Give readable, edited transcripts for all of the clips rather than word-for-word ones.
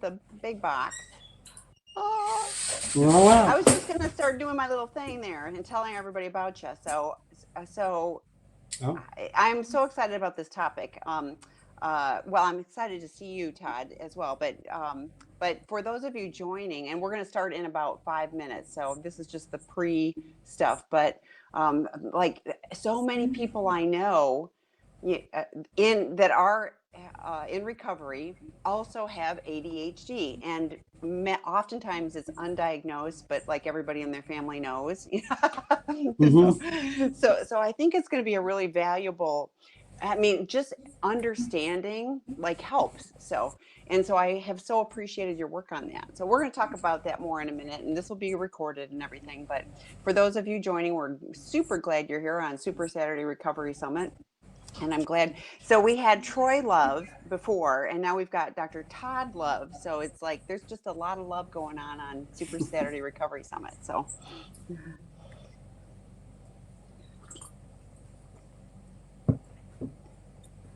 the big box. Oh, Oh, wow. I was just gonna start doing my little thing there and telling everybody about you. So Oh, I'm so excited about this topic. Well, I'm excited to see you, Todd, as well. But for those of you joining, and we're going to start in about 5 minutes. So this is just the pre stuff. But like so many people I know in that are in recovery also have ADHD, and oftentimes it's undiagnosed, but like everybody in their family knows. so, mm-hmm. so I think it's going to be a really valuable. I mean, just understanding like helps. So I have so appreciated your work on that. So we're going to talk about that more in a minute, and this will be recorded and everything. But for those of you joining, we're super glad you're here on Super Saturday Recovery Summit. And I'm glad. So we had Troy Love before, and now we've got Dr. Todd Love. So it's like there's just a lot of love going on Super Saturday Recovery Summit.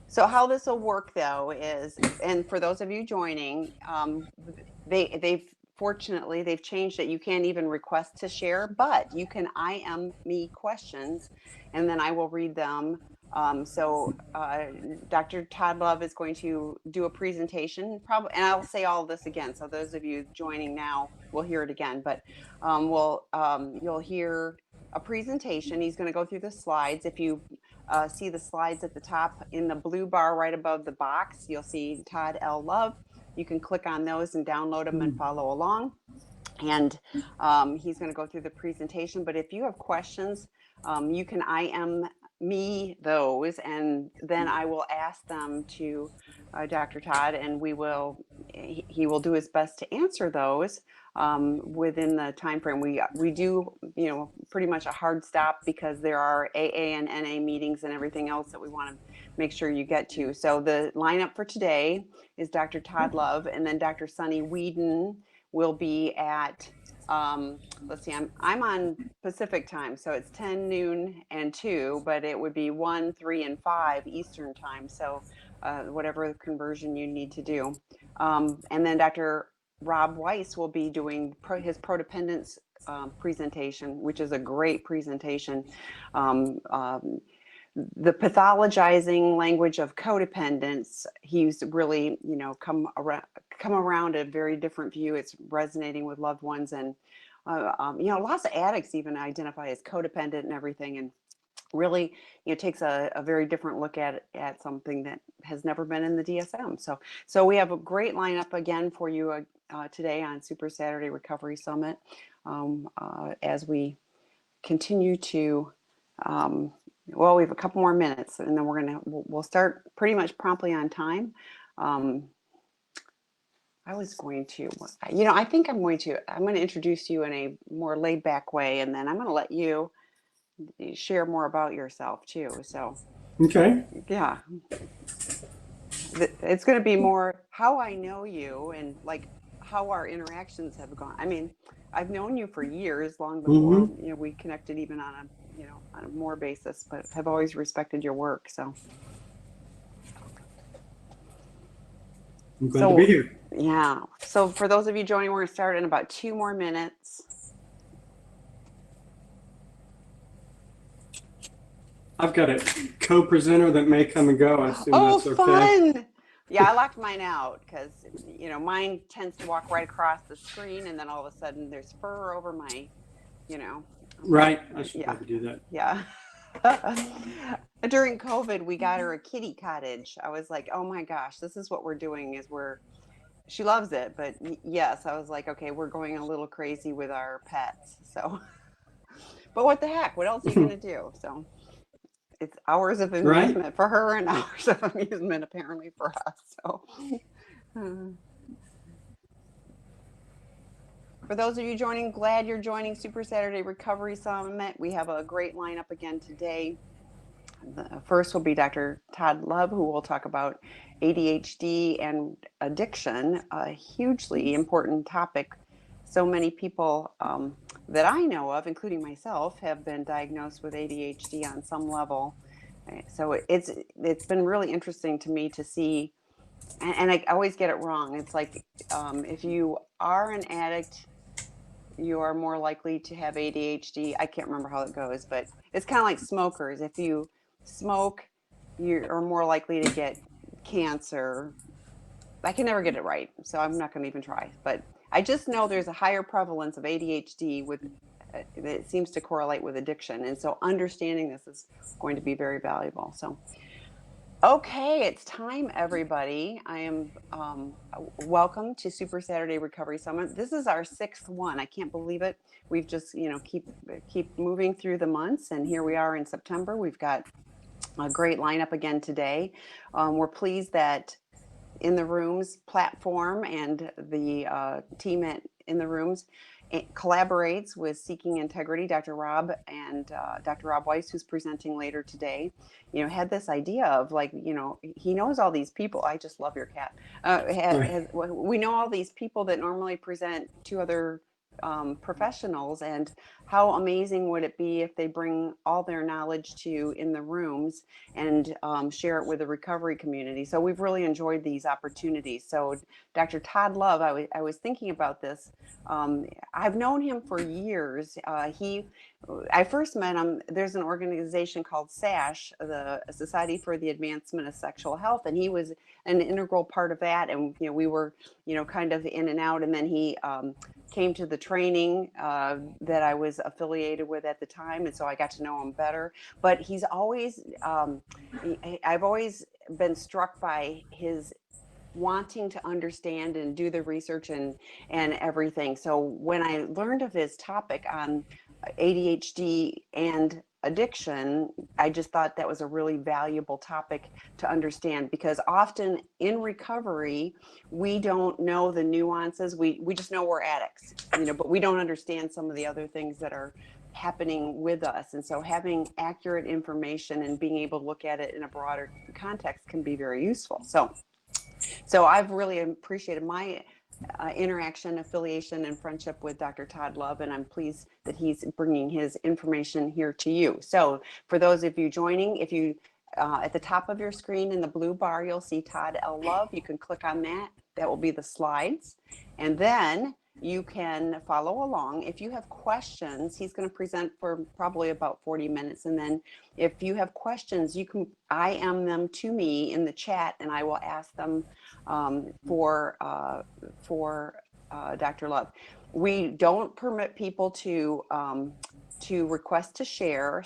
So how this will work though is, and for those of you joining, they've fortunately they've changed it. You can't even request to share, but you can IM me questions, and then I will read them. Dr. Todd Love is going to do a presentation, probably, and I'll say all of this again. So those of you joining now will hear it again, but you'll hear a presentation. He's going to go through the slides. If you see the slides at the top in the blue bar right above the box, you'll see Todd L. Love. You can click on those and download them and follow along. And he's going to go through the presentation. But if you have questions, you can IM me those, and then I will ask them to Dr. Todd, and he will do his best to answer those within the time frame. We do, pretty much a hard stop because there are AA and NA meetings and everything else that we want to make sure you get to. So the lineup for today is Dr. Todd Love, and then Dr. Sunny Whedon will be at let's see, I'm on Pacific time, so it's 10 noon and 2, but it would be 1, 3, and 5 Eastern time. So whatever conversion you need to do. And then Dr. Rob Weiss will be doing his prodependence presentation, which is a great presentation. Um, um, the pathologizing language of codependence, he's really, come around a very different view. It's resonating with loved ones, and lots of addicts even identify as codependent and everything, and really, takes a very different look at something that has never been in the DSM. So we have a great lineup again for you today on Super Saturday Recovery Summit as we continue to. Well, we have a couple more minutes, and then we'll start pretty much promptly on time. I was going to, I think I'm going to introduce you in a more laid back way, and then I'm going to let you share more about yourself too. So, Okay. yeah, it's going to be more how I know you and like how our interactions have gone. I mean, I've known you for years, long before, Mm-hmm. we connected even on a more basis, but have always respected your work. So, I'm glad to be so here. yeah. So for those of you joining, we're going to start in about 2 more minutes. I've got a co-presenter that may come and go. I assume Oh, that's okay. fun. Yeah, I locked mine out because, mine tends to walk right across the screen, and then all of a sudden there's fur over my, I'm like, Right. I should yeah, probably do that. yeah. During COVID, we got her a kitty cottage. I was like, oh my gosh, this is what we're doing she loves it. But yes, I was like, okay, we're going a little crazy with our pets. So, but what the heck? What else are you going to do? So it's hours of Right. amusement for her and hours of amusement apparently for us. So for those of you joining, glad you're joining Super Saturday Recovery Summit. We have a great lineup again today. The first will be Dr. Todd Love, who will talk about ADHD and addiction, a hugely important topic. So many people that I know of, including myself, have been diagnosed with ADHD on some level. So it's been really interesting to me to see and I always get it wrong. It's like, if you are an addict, you are more likely to have ADHD. I can't remember how it goes, but it's kind of like smokers. If you smoke, you are more likely to get cancer. I can never get it right, so I'm not going to even try. But I just know there's a higher prevalence of ADHD with it seems to correlate with addiction, and so understanding this is going to be very valuable. So, okay, it's time, everybody. I am welcome to Super Saturday Recovery Summit. This is our sixth one. I can't believe it. We've just keep moving through the months, and here we are in September. We've got a great lineup again today. We're pleased that In the Rooms platform and the team In the Rooms collaborates with Seeking Integrity. Dr. Rob Weiss, who's presenting later today, had this idea of, like, he knows all these people. I just love your cat. We know all these people that normally present to other professionals, and how amazing would it be if they bring all their knowledge to In the Rooms and share it with the recovery community. So we've really enjoyed these opportunities. So Dr. Todd Love, I was thinking about this. I've known him for years. I first met him. There's an organization called SASH, the Society for the Advancement of Sexual Health, and he was an integral part of that. And we were kind of in and out. And then he came to the training that I was affiliated with at the time, and so I got to know him better. But he's always I've always been struck by his wanting to understand and do the research and everything. So when I learned of his topic on ADHD and addiction, I just thought that was a really valuable topic to understand, because often in recovery, we don't know the nuances. We just know we're addicts, but we don't understand some of the other things that are happening with us. And so having accurate information and being able to look at it in a broader context can be very useful. So I've really appreciated my interaction, affiliation, and friendship with Dr. Todd Love, and I'm pleased that he's bringing his information here to you. So for those of you joining, if you at the top of your screen in the blue bar, you'll see Todd L. Love. You can click on that. That will be the slides, and then you can follow along. If you have questions, he's going to present for probably about 40 minutes. And then if you have questions, you can IM them to me in the chat, and I will ask them for Dr. Love. We don't permit people to request to share.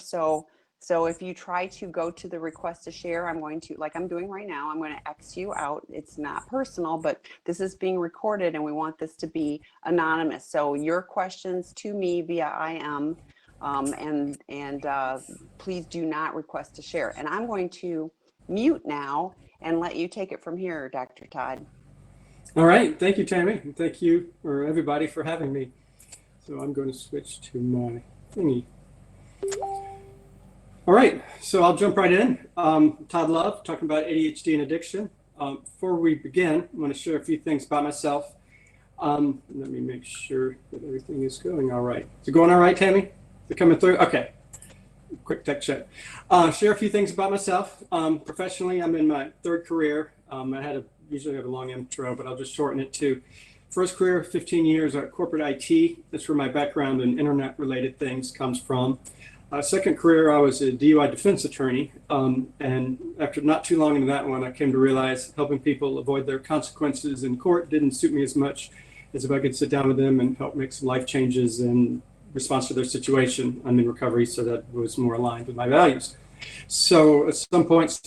So if you try to go to the request to share, I'm going to, like I'm doing right now, I'm going to X you out. It's not personal, but this is being recorded and we want this to be anonymous. So your questions to me via IM, and please do not request to share. And I'm going to mute now and let you take it from here, Dr. Todd. All right. Thank you, Tammy. And thank you, or everybody, for having me. So I'm going to switch to my thingy. All right, so I'll jump right in. Todd Love, talking about ADHD and addiction. Before we begin, I want to share a few things about myself. Let me make sure that everything is going all right. Is it going all right, Tammy? Is it coming through? Okay, quick tech check. Share a few things about myself. Professionally, I'm in my third career. Usually have a long intro, but I'll just shorten it to first career, 15 years at corporate IT. That's where my background in internet-related things comes from. Second career, I was a DUI defense attorney, and after not too long into that one, I came to realize helping people avoid their consequences in court didn't suit me as much as if I could sit down with them and help make some life changes in response to their situation. I'm in recovery, so that was more aligned with my values. So at some point,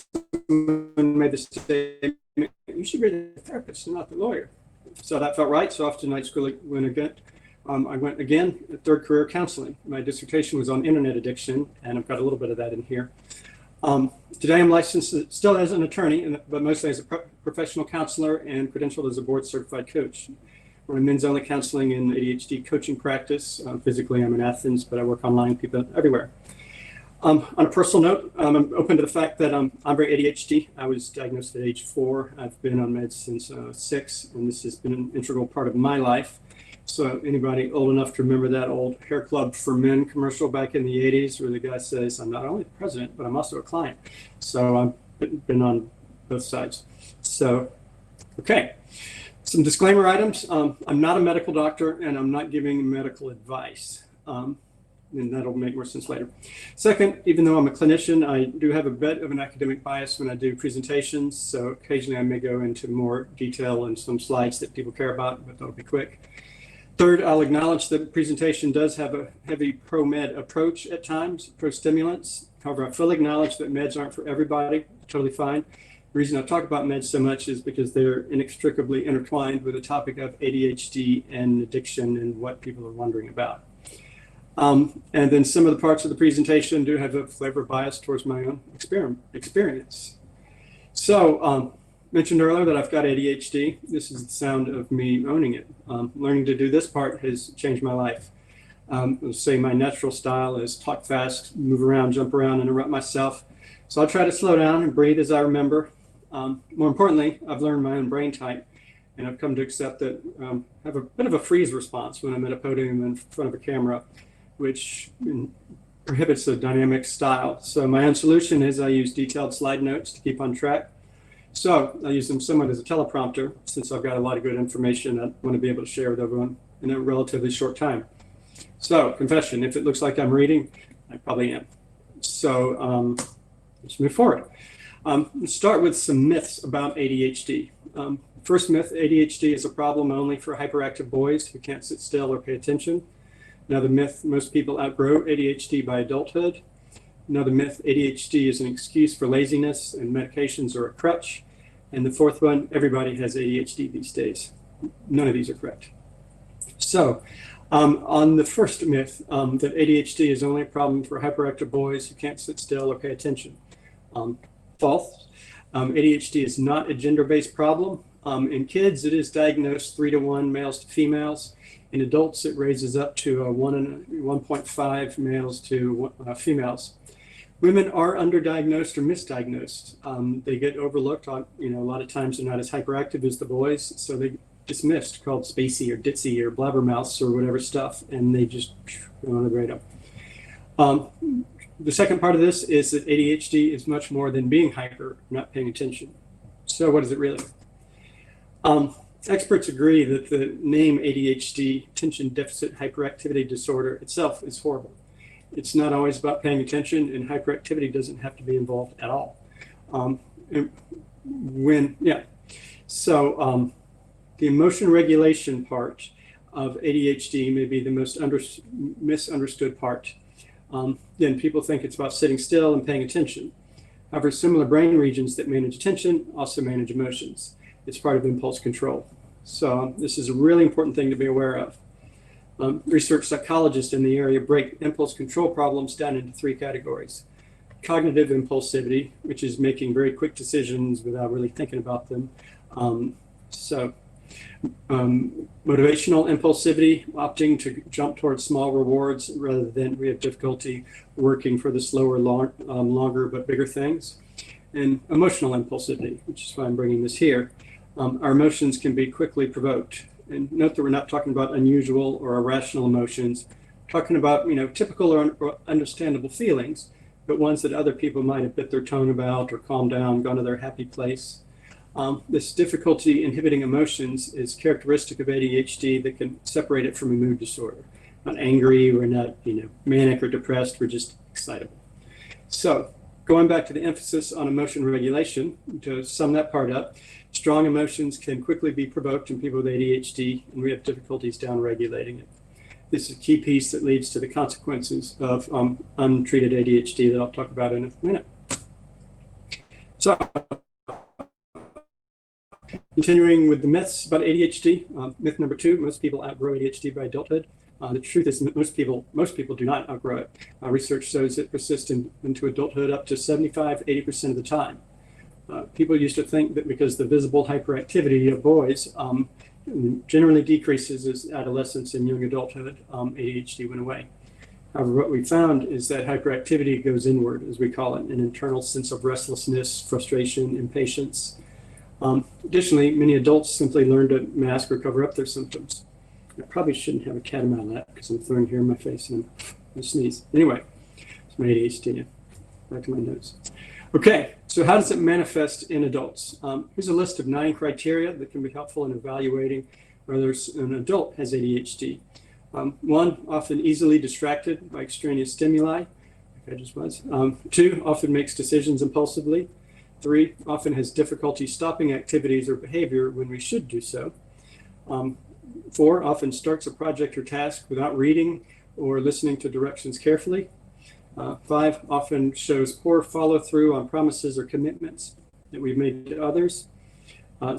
someone made the statement, you should be the therapist and not the lawyer. So that felt right, so off to night school I went again, third career, counseling. My dissertation was on internet addiction, and I've got a little bit of that in here. Today I'm licensed still as an attorney, but mostly as a professional counselor and credentialed as a board certified coach. We're in men's only counseling and ADHD coaching practice. Physically I'm in Athens, but I work online, people everywhere. On a personal note, I'm open to the fact that I'm very ADHD. I was diagnosed at age 4. I've been on meds since 6, and this has been an integral part of my life. So anybody old enough to remember that old Hair Club for Men commercial back in the 80s where the guy says, I'm not only the president, but I'm also a client. So I've been on both sides. So Okay, some disclaimer items. I'm not a medical doctor and I'm not giving medical advice. And that'll make more sense later. Second, even though I'm a clinician, I do have a bit of an academic bias when I do presentations. So occasionally I may go into more detail and some slides that people care about, but that'll be quick. Third, I'll acknowledge that the presentation does have a heavy pro-med approach at times, pro-stimulants. However, I fully acknowledge that meds aren't for everybody, totally fine. The reason I talk about meds so much is because they're inextricably intertwined with the topic of ADHD and addiction and what people are wondering about. And then some of the parts of the presentation do have a flavor bias towards my own experience. So, mentioned earlier that I've got ADHD. This is the sound of me owning it. Learning to do this part has changed my life. Let's say my natural style is talk fast, move around, jump around, interrupt myself. So I'll try to slow down and breathe as I remember. More importantly, I've learned my own brain type, and I've come to accept that I have a bit of a freeze response when I'm at a podium in front of a camera, which prohibits a dynamic style. So my own solution is I use detailed slide notes to keep on track. So I use them somewhat as a teleprompter, since I've got a lot of good information I want to be able to share with everyone in a relatively short time. So, confession, if it looks like I'm reading, I probably am. So let's move forward. Let's start with some myths about ADHD. First myth, ADHD is a problem only for hyperactive boys who can't sit still or pay attention. Another myth, most people outgrow ADHD by adulthood. Another myth, ADHD is an excuse for laziness and medications are a crutch. And the fourth one, everybody has ADHD these days. None of these are correct. So, on the first myth, that ADHD is only a problem for hyperactive boys who can't sit still or pay attention. False. ADHD is not a gender-based problem. In kids, it is diagnosed 3-to-1 males to females. In adults, it raises up to 1.5 males to females. Women are underdiagnosed or misdiagnosed. They get overlooked on, a lot of times they're not as hyperactive as the boys, so they dismissed, called spacey or ditzy or blabbermouths or whatever stuff, and they just go on the radar. The second part of this is that ADHD is much more than being hyper, not paying attention. So what is it really? Experts agree that the name ADHD, attention deficit hyperactivity disorder, itself is horrible. It's not always about paying attention, and hyperactivity doesn't have to be involved at all. The emotion regulation part of ADHD may be the most misunderstood part. Then people think it's about sitting still and paying attention. However, similar brain regions that manage attention also manage emotions. It's part of impulse control. So this is a really important thing to be aware of. Research psychologists in the area break impulse control problems down into 3 categories. Cognitive impulsivity, which is making very quick decisions without really thinking about them. Motivational impulsivity, opting to jump towards small rewards rather than we have difficulty working for the slower, longer but bigger things. And emotional impulsivity, which is why I'm bringing this here. Our emotions can be quickly provoked. And note that we're not talking about unusual or irrational emotions, we're talking about typical or understandable feelings, but ones that other people might have bit their tongue about or calmed down, gone to their happy place. This difficulty inhibiting emotions is characteristic of ADHD that can separate it from a mood disorder. Not angry, we're not manic or depressed, we're just excitable. So going back to the emphasis on emotion regulation, to sum that part up, strong emotions can quickly be provoked in people with ADHD, and we have difficulties down-regulating it. This is a key piece that leads to the consequences of untreated ADHD that I'll talk about in a minute. So, continuing with the myths about ADHD, myth number 2, most people outgrow ADHD by adulthood. The truth is most people do not outgrow it. Research shows it persists into adulthood up to 75-80% of the time. People used to think that because the visible hyperactivity of boys generally decreases as adolescence and young adulthood, ADHD went away. However, what we found is that hyperactivity goes inward, as we call it, an internal sense of restlessness, frustration, impatience. Additionally, many adults simply learn to mask or cover up their symptoms. I probably shouldn't have a cat in my lap because I'm throwing hair in my face and I sneeze. Anyway, it's my ADHD. Back to my notes. Okay, so how does it manifest in adults? Here's a list of 9 criteria that can be helpful in evaluating whether an adult has ADHD. 1, often easily distracted by extraneous stimuli, like I just was. 2, often makes decisions impulsively. 3, often has difficulty stopping activities or behavior when we should do so. 4, often starts a project or task without reading or listening to directions carefully. 5, often shows poor follow-through on promises or commitments that we've made to others.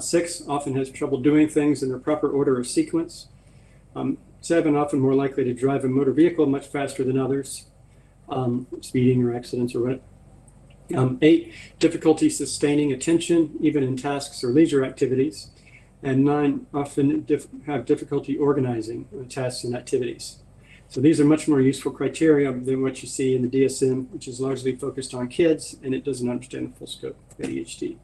6, often has trouble doing things in their proper order or sequence. 7, often more likely to drive a motor vehicle much faster than others, speeding or accidents or what. 8, difficulty sustaining attention, even in tasks or leisure activities. And 9, often have difficulty organizing tasks and activities. So these are much more useful criteria than what you see in the DSM, which is largely focused on kids, and it doesn't understand the full scope of ADHD.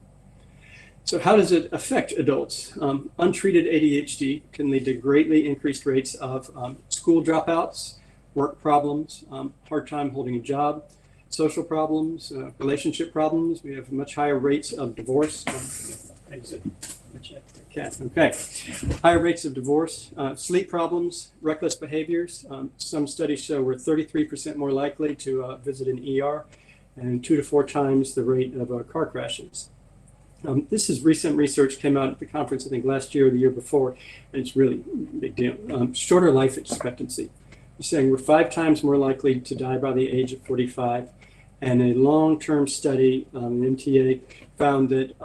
So how does it affect adults? Untreated ADHD can lead to greatly increased rates of school dropouts, work problems, hard time holding a job, social problems, relationship problems. We have much higher rates of divorce. Exit. Okay. Higher rates of divorce, sleep problems, reckless behaviors. Some studies show we're 33% more likely to visit an ER and 2 to 4 times the rate of car crashes. This is recent research, came out at the conference, I think last year or the year before, and it's really a big deal. Shorter life expectancy. We're saying we're 5 times more likely to die by the age of 45. And a long-term study, MTA, found that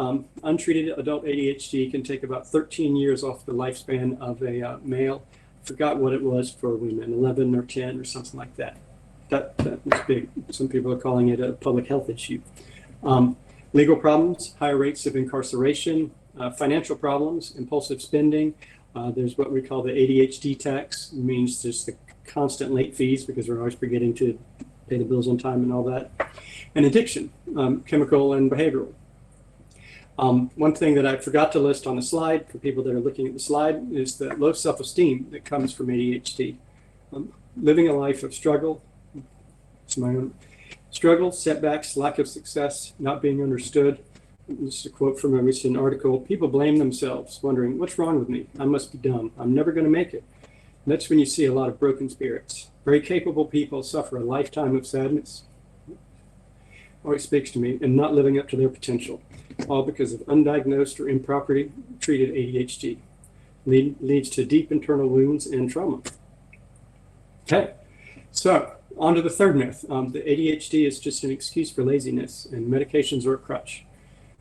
untreated adult ADHD can take about 13 years off the lifespan of a male. I forgot what it was for women, 11 or 10 or something like that. That was big. Some people are calling it a public health issue. Legal problems, higher rates of incarceration, financial problems, impulsive spending. There's what we call the ADHD tax. It means just the constant late fees because we're always forgetting to pay the bills on time and all that. And addiction, chemical and behavioral. One thing that I forgot to list on the slide for people that are looking at the slide is the low self-esteem that comes from ADHD. Living a life of struggle, it's my own struggle, setbacks, lack of success, not being understood. This is a quote from a recent article. People blame themselves, wondering, what's wrong with me? I must be dumb. I'm never going to make it. And that's when you see a lot of broken spirits. Very capable people suffer a lifetime of sadness. Always speaks to me, and not living up to their potential, all because of undiagnosed or improperly treated ADHD. Leads to deep internal wounds and trauma. Okay, so on to the third myth. The ADHD is just an excuse for laziness, and medications are a crutch.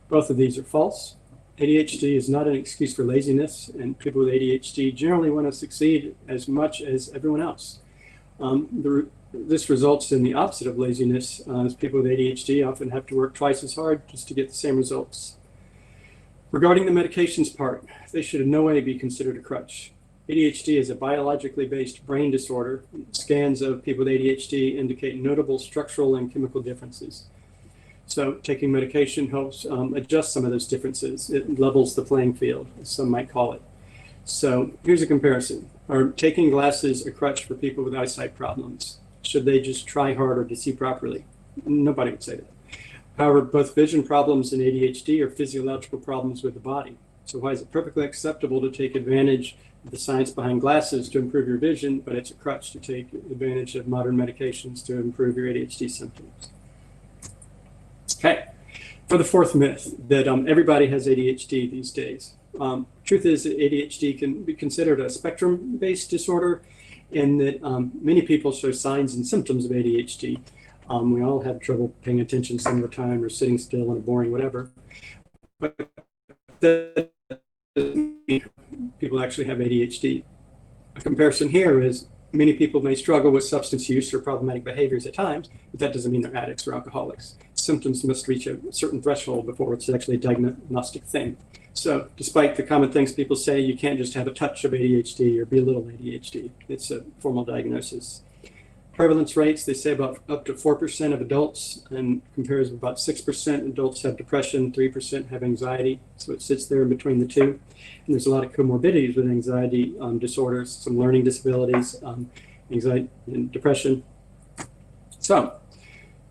Both of these are false. ADHD is not an excuse for laziness, and people with ADHD generally want to succeed as much as everyone else. This results in the opposite of laziness, as people with ADHD often have to work twice as hard just to get the same results. Regarding the medications part, they should in no way be considered a crutch. ADHD is a biologically based brain disorder. Scans of people with ADHD indicate notable structural and chemical differences. So taking medication helps adjust some of those differences. It levels the playing field, as some might call it. So here's a comparison. Are taking glasses a crutch for people with eyesight problems? Should they just try harder to see properly? Nobody would say that. However, both vision problems and ADHD are physiological problems with the body. So why is it perfectly acceptable to take advantage of the science behind glasses to improve your vision, but it's a crutch to take advantage of modern medications to improve your ADHD symptoms? Okay, for the fourth myth, that everybody has ADHD these days. Truth is that ADHD can be considered a spectrum-based disorder in that many people show signs and symptoms of ADHD. We all have trouble paying attention some of the time or sitting still in a boring whatever. But that doesn't mean people actually have ADHD. A comparison here is many people may struggle with substance use or problematic behaviors at times, but that doesn't mean they're addicts or alcoholics. Symptoms must reach a certain threshold before it's actually a diagnostic thing. So despite the common things people say, you can't just have a touch of ADHD or be a little ADHD. It's a formal diagnosis. Prevalence rates, they say about up to 4% of adults, and compares with about 6% adults have depression, 3% have anxiety. So it sits there in between the two. And there's a lot of comorbidities with anxiety disorders, some learning disabilities, anxiety and depression. So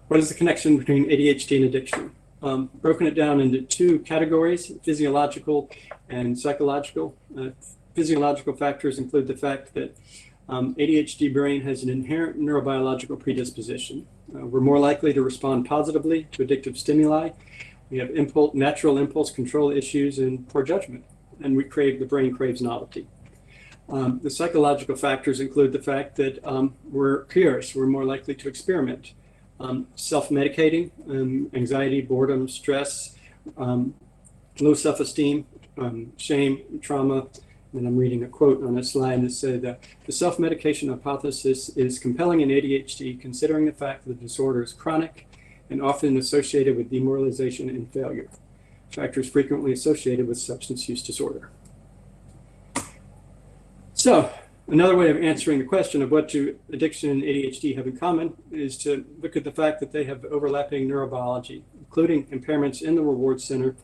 what is the connection between ADHD and addiction? broken it down into two categories, physiological and psychological. Physiological factors include the fact that ADHD brain has an inherent neurobiological predisposition. We're more likely to respond positively to addictive stimuli. We have natural impulse control issues and poor judgment, and the brain craves novelty. The psychological factors include the fact that we're curious, we're more likely to experiment. Self-medicating, anxiety, boredom, stress, low self-esteem, shame, trauma. And I'm reading a quote on a slide that said that the self-medication hypothesis is compelling in ADHD, considering the fact that the disorder is chronic and often associated with demoralization and failure, factors frequently associated with substance use disorder. So, another way of answering the question of what do addiction and ADHD have in common is to look at the fact that they have overlapping neurobiology, including impairments in the reward center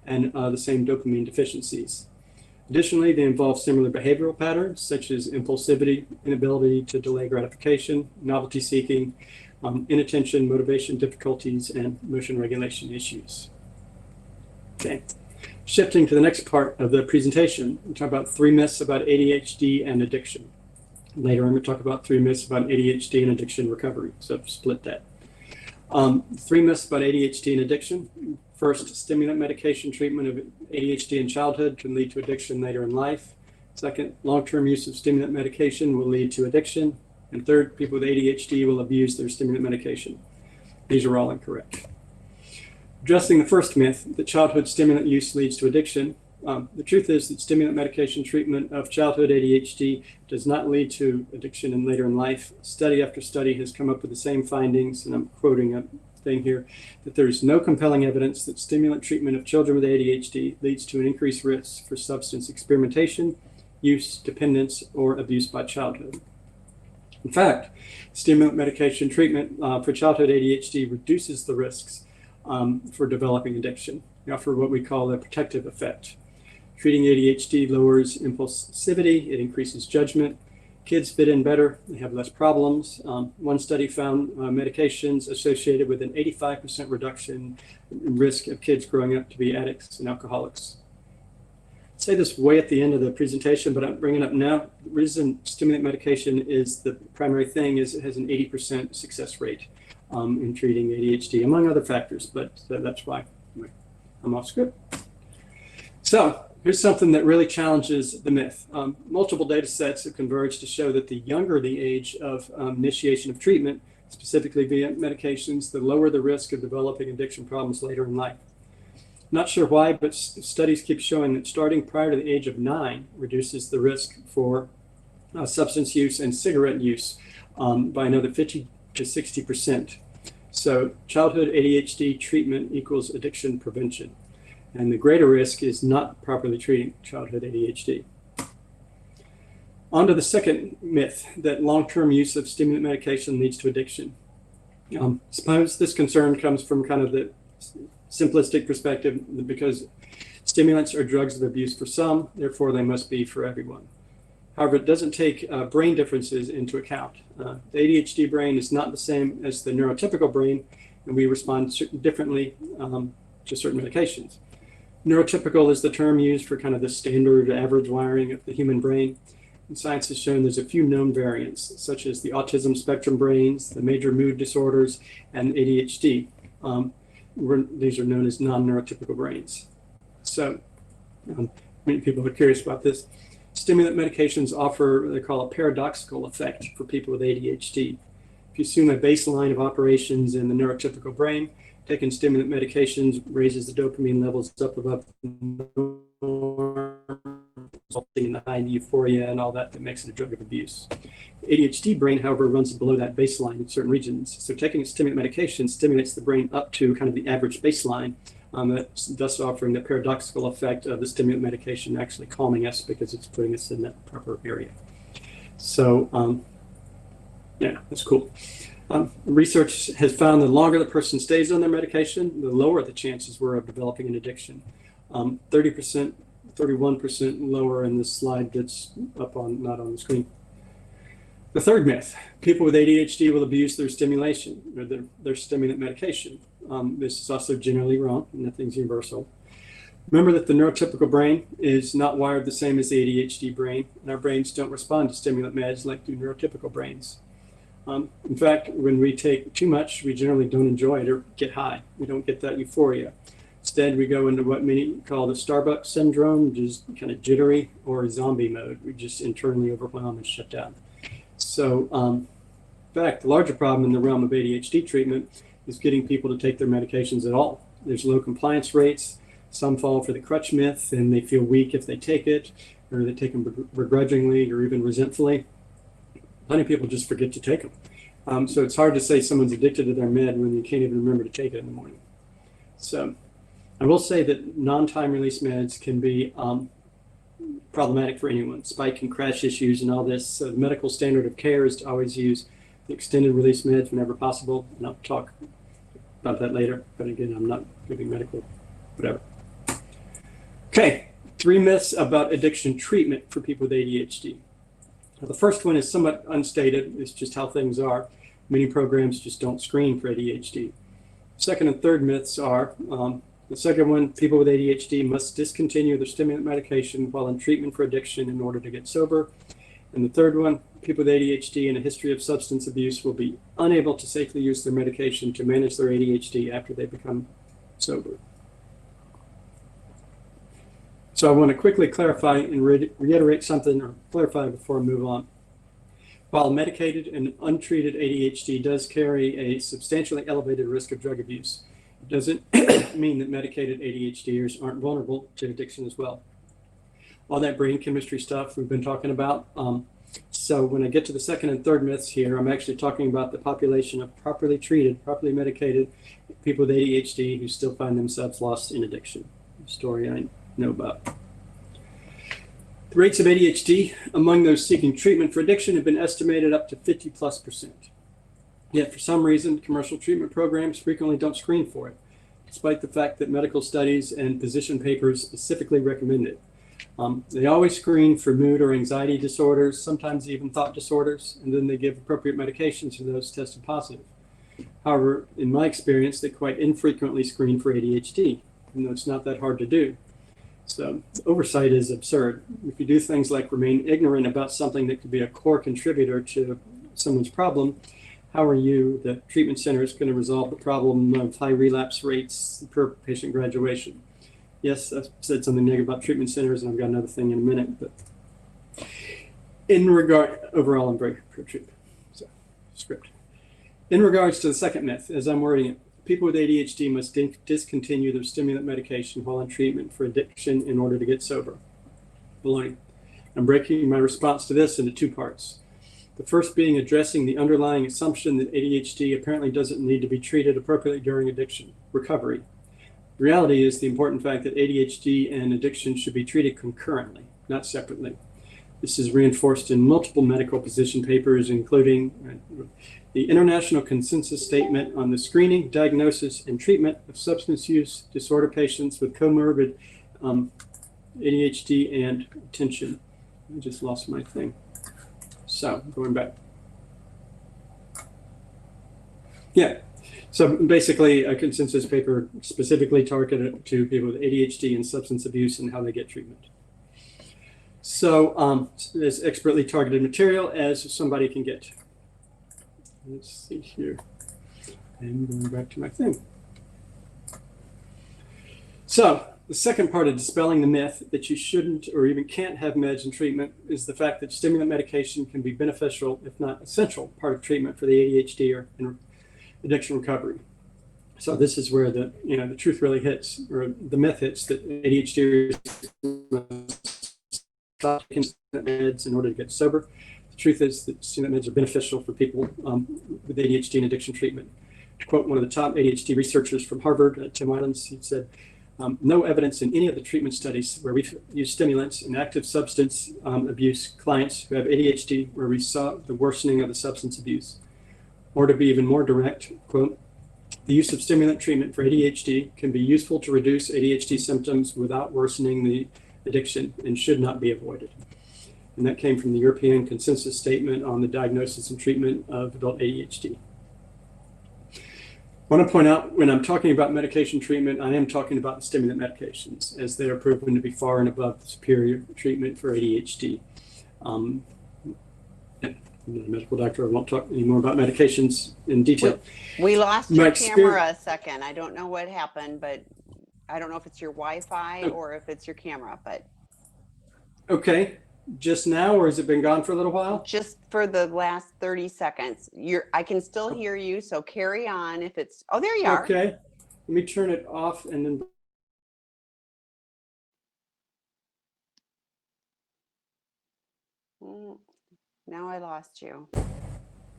and the same dopamine deficiencies. Additionally, they involve similar behavioral patterns, such as impulsivity, inability to delay gratification, novelty seeking, inattention, motivation difficulties, and motion regulation issues. Okay. Shifting to the next part of the presentation, we'll talk about 3 myths about ADHD and addiction. Later, I'm going to talk about 3 myths about ADHD and addiction recovery, so I've split that. 3 myths about ADHD and addiction. First, stimulant medication treatment of ADHD in childhood can lead to addiction later in life. Second, long-term use of stimulant medication will lead to addiction. And third, people with ADHD will abuse their stimulant medication. These are all incorrect. Addressing the first myth, that childhood stimulant use leads to addiction, the truth is that stimulant medication treatment of childhood ADHD does not lead to addiction and later in life. Study after study has come up with the same findings, and I'm quoting a thing here, that there is no compelling evidence that stimulant treatment of children with ADHD leads to an increased risk for substance experimentation, use, dependence, or abuse by childhood. In fact, stimulant medication treatment for childhood ADHD reduces the risks for developing addiction. They offer what we call a protective effect. Treating ADHD lowers impulsivity, it increases judgment. Kids fit in better, they have less problems. One study found medications associated with an 85% reduction in risk of kids growing up to be addicts and alcoholics. I'd say this way at the end of the presentation, but I'm bringing it up now. The reason stimulant medication is the primary thing is it has an 80% success rate in treating ADHD, among other factors, but that's why I'm off script. So here's something that really challenges the myth. Multiple data sets have converged to show that the younger the age of initiation of treatment, specifically via medications, the lower the risk of developing addiction problems later in life. Not sure why, but studies keep showing that starting prior to the age of 9 reduces the risk for substance use and cigarette use by another 50 to 60%. So childhood ADHD treatment equals addiction prevention. And the greater risk is not properly treating childhood ADHD. On to the second myth, that long-term use of stimulant medication leads to addiction. Suppose this concern comes from kind of the simplistic perspective, because stimulants are drugs of abuse for some, therefore they must be for everyone. However, it doesn't take brain differences into account. The ADHD brain is not the same as the neurotypical brain, and we respond differently to certain medications. Neurotypical is the term used for kind of the standard average wiring of the human brain. And science has shown there's a few known variants, such as the autism spectrum brains, the major mood disorders, and ADHD. These are known as non-neurotypical brains. So many people are curious about this. Stimulant medications offer what they call a paradoxical effect for people with ADHD. If you assume a baseline of operations in the neurotypical brain, taking stimulant medications raises the dopamine levels up above the norm, resulting in the high euphoria and all that makes it a drug of abuse. The ADHD brain, however, runs below that baseline in certain regions. So taking a stimulant medication stimulates the brain up to kind of the average baseline, thus offering the paradoxical effect of the stimulant medication actually calming us because it's putting us in that proper area. So yeah, that's cool. Research has found the longer the person stays on their medication, the lower the chances were of developing an addiction. 30%, 31% lower in this slide that's up on, not on the screen. The third myth, people with ADHD will abuse their stimulation or their stimulant medication. This is also generally wrong. Nothing's universal. Remember that the neurotypical brain is not wired the same as the ADHD brain, and our brains don't respond to stimulant meds like do neurotypical brains. In fact, when we take too much, we generally don't enjoy it or get high. We don't get that euphoria. Instead, we go into what many call the Starbucks syndrome, just kind of jittery, or zombie mode. We just internally overwhelm and shut down. So, in fact, the larger problem in the realm of ADHD treatment is getting people to take their medications at all. There's low compliance rates. Some fall for the crutch myth, and they feel weak if they take it, or they take them begrudgingly or even resentfully. Plenty of people just forget to take them. So it's hard to say someone's addicted to their med when you can't even remember to take it in the morning. So I will say that non-time release meds can be problematic for anyone. Spike and crash issues and all this. So the medical standard of care is to always use the extended release meds whenever possible. And I'll talk about that later. But again, I'm not giving medical whatever. Okay, 3 myths about addiction treatment for people with ADHD. Now, the first one is somewhat unstated. It's just how things are. Many programs just don't screen for ADHD. Second and third myths are, the second one, people with ADHD must discontinue their stimulant medication while in treatment for addiction in order to get sober. And the third one, people with ADHD and a history of substance abuse will be unable to safely use their medication to manage their ADHD after they become sober. So I want to quickly clarify and reiterate something or clarify before I move on. While medicated and untreated ADHD does carry a substantially elevated risk of drug abuse, it doesn't mean that medicated ADHDers aren't vulnerable to addiction as well. All that brain chemistry stuff we've been talking about. So when I get to the second and third myths here, I'm actually talking about the population of properly treated, properly medicated people with ADHD who still find themselves lost in addiction. A story I know about. The rates of ADHD among those seeking treatment for addiction have been estimated up to 50+%. Yet for some reason, commercial treatment programs frequently don't screen for it, despite the fact that medical studies and position papers specifically recommend it. They always screen for mood or anxiety disorders, sometimes even thought disorders, and then they give appropriate medications to those tested positive. However, in my experience, they quite infrequently screen for ADHD, even though it's not that hard to do. So oversight is absurd. If you do things like remain ignorant about something that could be a core contributor to someone's problem, how are you, the treatment center, is going to resolve the problem of high relapse rates per patient graduation? Yes, I've said something negative about treatment centers, and I've got another thing in a minute. But in regard, overall, I'm very pro-treatment. So, script. In regards to the second myth, as I'm wording it, people with ADHD must discontinue their stimulant medication while in treatment for addiction in order to get sober. Baloney. I'm breaking my response to this into 2 parts. The first being addressing the underlying assumption that ADHD apparently doesn't need to be treated appropriately during addiction recovery. The reality is the important fact that ADHD and addiction should be treated concurrently, not separately. This is reinforced in multiple medical position papers, including the International Consensus Statement on the Screening, Diagnosis, and Treatment of Substance Use Disorder Patients with Comorbid ADHD and Attention. I just lost my thing. So, going back. Yeah, so basically a consensus paper specifically targeted to people with ADHD and substance abuse and how they get treatment. So, as expertly targeted material as somebody can get. Let's see here. And going back to my thing. So, the second part of dispelling the myth that you shouldn't or even can't have meds in treatment is the fact that stimulant medication can be beneficial, if not essential, part of treatment for the ADHD or in addiction recovery. So this is where the truth really hits, or the myth hits, that ADHD must stop taking meds in order to get sober. The truth is that stimulant meds are beneficial for people with ADHD and addiction treatment. To quote one of the top ADHD researchers from Harvard, Tim Islands, he said, no evidence in any of the treatment studies where we've used stimulants in active substance abuse clients who have ADHD where we saw the worsening of the substance abuse. Or to be even more direct, quote, the use of stimulant treatment for ADHD can be useful to reduce ADHD symptoms without worsening the addiction and should not be avoided. And that came from the European Consensus Statement on the Diagnosis and Treatment of Adult ADHD. I want to point out, when I'm talking about medication treatment, I am talking about the stimulant medications, as they are proven to be far and above the superior treatment for ADHD. I'm not a medical doctor. I won't talk anymore about medications in detail. We lost your camera a second. I don't know what happened, but I don't know if it's your Wi-Fi or if it's your camera, but. Okay. Just now, or has it been gone for a little while? Just for the last 30 seconds. I can still hear you, so carry on if it's, oh, there you are. Okay. Let me turn it off and then. Now I lost you.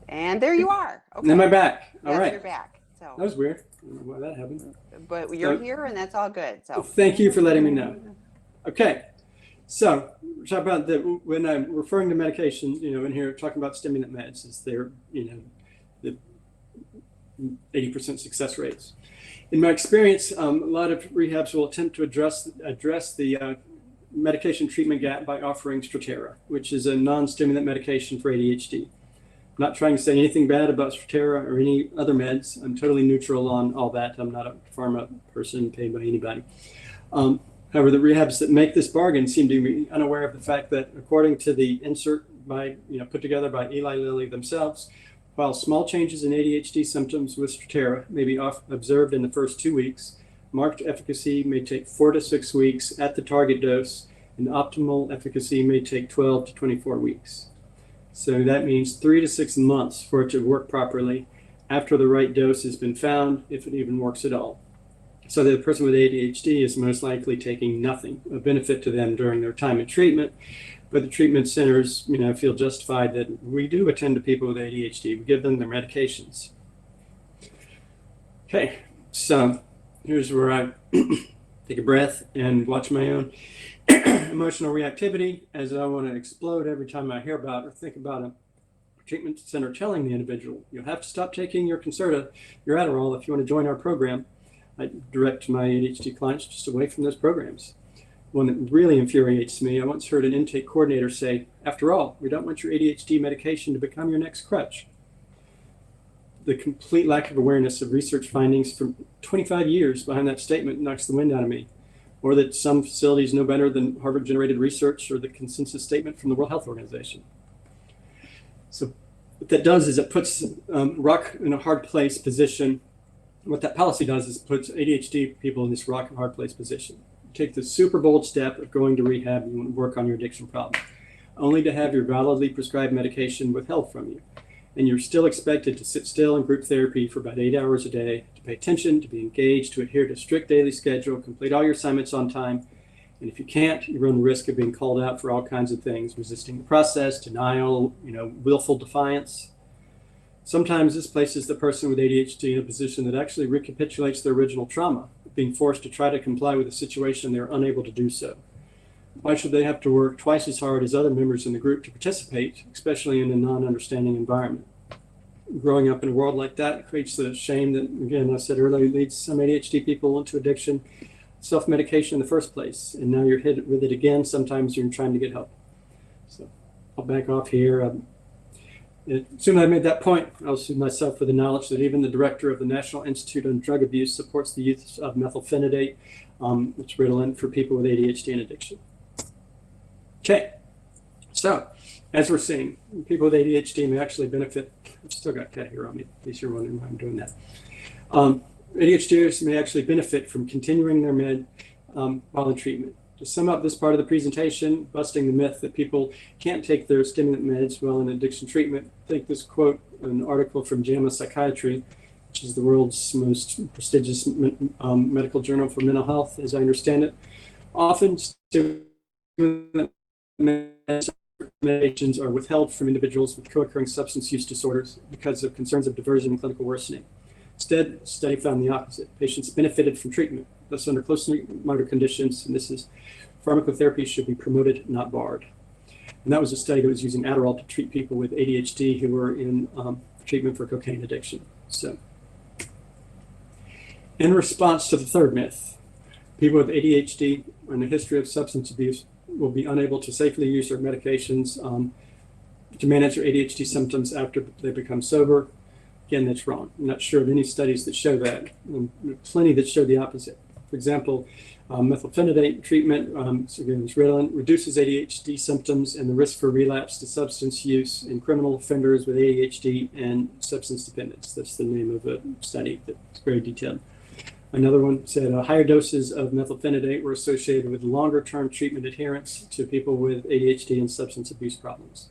And there you are. Okay. Am I back? All right. You're back. So that was weird. I don't know why that happened. But you're here, and that's all good. So thank you for letting me know. Okay. So we're talking about when I'm referring to medications, in here talking about stimulant meds, is their, the 80% success rates. In my experience, a lot of rehabs will attempt to address the medication treatment gap by offering Strattera, which is a non-stimulant medication for ADHD. I'm not trying to say anything bad about Strattera or any other meds. I'm totally neutral on all that. I'm not a pharma person paid by anybody. However, the rehabs that make this bargain seem to be unaware of the fact that, according to the insert put together by Eli Lilly themselves, while small changes in ADHD symptoms with Strattera may be observed in the first 2 weeks, marked efficacy may take 4 to 6 weeks at the target dose, and optimal efficacy may take 12 to 24 weeks. So that means 3 to 6 months for it to work properly after the right dose has been found, if it even works at all. So the person with ADHD is most likely taking nothing of benefit to them during their time in treatment. But the treatment centers, feel justified that we do attend to people with ADHD. We give them their medications. Okay, so here's where I take a breath and watch my own emotional reactivity, as I want to explode every time I hear about or think about a treatment center telling the individual, you'll have to stop taking your Concerta, your Adderall, if you want to join our program. I direct my ADHD clients just away from those programs. One that really infuriates me, I once heard an intake coordinator say, after all, we don't want your ADHD medication to become your next crutch. The complete lack of awareness of research findings from 25 years behind that statement knocks the wind out of me. Or that some facilities know better than Harvard-generated research or the consensus statement from the World Health Organization. So what that does is it puts rock in a hard place position. What that policy does is puts ADHD people in this rock and hard place position. Take the super bold step of going to rehab and you want to work on your addiction problem, only to have your validly prescribed medication withheld from you. And you're still expected to sit still in group therapy for about 8 hours a day, to pay attention, to be engaged, to adhere to a strict daily schedule, complete all your assignments on time. And if you can't, you run the risk of being called out for all kinds of things, resisting the process, denial, willful defiance. Sometimes this places the person with ADHD in a position that actually recapitulates their original trauma, being forced to try to comply with a situation they're unable to do so. Why should they have to work twice as hard as other members in the group to participate, especially in a non-understanding environment? Growing up in a world like that creates the shame that, again, I said earlier, leads some ADHD people into addiction, self-medication in the first place. And now you're hit with it again. Sometimes you're trying to get help. So I'll back off here. As soon as I made that point, I'll soothe myself with the knowledge that even the director of the National Institute on Drug Abuse supports the use of methylphenidate, which is Ritalin, for people with ADHD and addiction. Okay, so as we're seeing, people with ADHD may actually benefit. I've still got Kat here on me, in case you're wondering why I'm doing that. ADHDers may actually benefit from continuing their med while in treatment. To sum up this part of the presentation, busting the myth that people can't take their stimulant meds while in addiction treatment, take this quote, an article from JAMA Psychiatry, which is the world's most prestigious medical journal for mental health, as I understand it. Often, stimulant medications are withheld from individuals with co-occurring substance use disorders because of concerns of diversion and clinical worsening. Instead, the study found the opposite. Patients benefited from treatment, thus under closely monitored conditions, and this is pharmacotherapy should be promoted, not barred. And that was a study that was using Adderall to treat people with ADHD who were in treatment for cocaine addiction. So, in response to the third myth, people with ADHD and a history of substance abuse will be unable to safely use their medications to manage their ADHD symptoms after they become sober. Again, that's wrong. I'm not sure of any studies that show that. There are plenty that show the opposite. For example, methylphenidate treatment, so again, it's Ritalin, reduces ADHD symptoms and the risk for relapse to substance use in criminal offenders with ADHD and substance dependence. That's the name of a study that's very detailed. Another one said higher doses of methylphenidate were associated with longer-term treatment adherence to people with ADHD and substance abuse problems.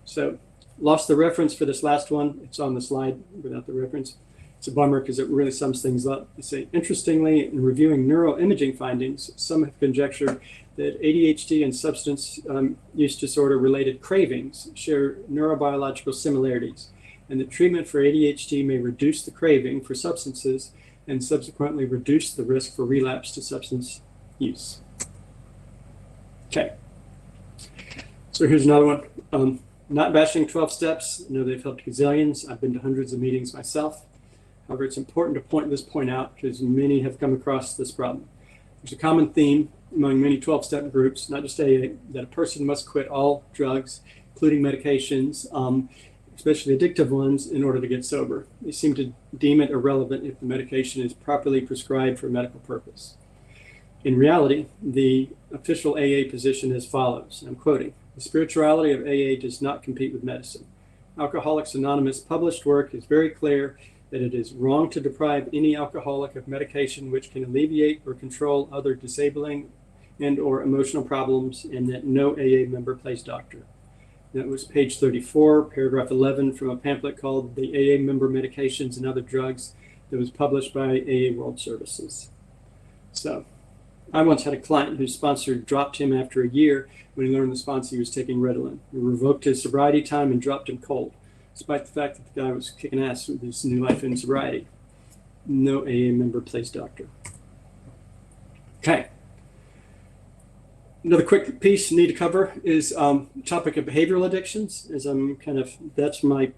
So, lost the reference for this last one. It's on the slide without the reference. It's a bummer because it really sums things up. They say, interestingly, in reviewing neuroimaging findings, some have conjectured that ADHD and substance use disorder related cravings share neurobiological similarities, and that treatment for ADHD may reduce the craving for substances and subsequently reduce the risk for relapse to substance use. Okay. So here's another one. Not bashing 12 steps. I know they've helped gazillions. I've been to hundreds of meetings myself. However, it's important to point this point out because many have come across this problem. There's a common theme among many 12-step groups, not just AA, that a person must quit all drugs, including medications, especially addictive ones, in order to get sober. They seem to deem it irrelevant if the medication is properly prescribed for a medical purpose. In reality, the official AA position is as follows, and I'm quoting, "The spirituality of AA does not compete with medicine. Alcoholics Anonymous published work is very clear that it is wrong to deprive any alcoholic of medication which can alleviate or control other disabling and or emotional problems, and that no AA member plays doctor." That was page 34, paragraph 11 from a pamphlet called The AA Member Medications and Other Drugs that was published by AA World Services. So, I once had a client whose sponsor dropped him after a year when he learned the sponsor was taking Ritalin. He revoked his sobriety time and dropped him cold, despite the fact that the guy was kicking ass with his new life in sobriety. No AA member plays doctor. Okay. Another quick piece I need to cover is the topic of behavioral addictions, as that's my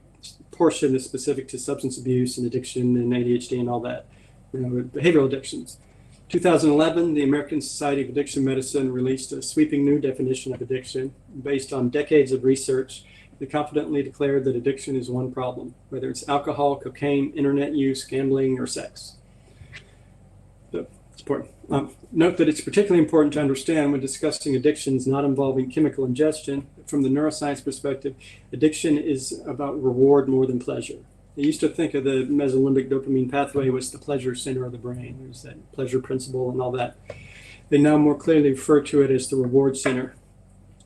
portion is specific to substance abuse and addiction and ADHD and all that. Behavioral addictions. 2011, the American Society of Addiction Medicine released a sweeping new definition of addiction based on decades of research. They confidently declared that addiction is one problem, whether it's alcohol, cocaine, internet use, gambling, or sex. So it's important. Note that it's particularly important to understand when discussing addictions not involving chemical ingestion. From the neuroscience perspective, addiction is about reward more than pleasure. They used to think of the mesolimbic dopamine pathway was the pleasure center of the brain. There's that pleasure principle and all that. They now more clearly refer to it as the reward center.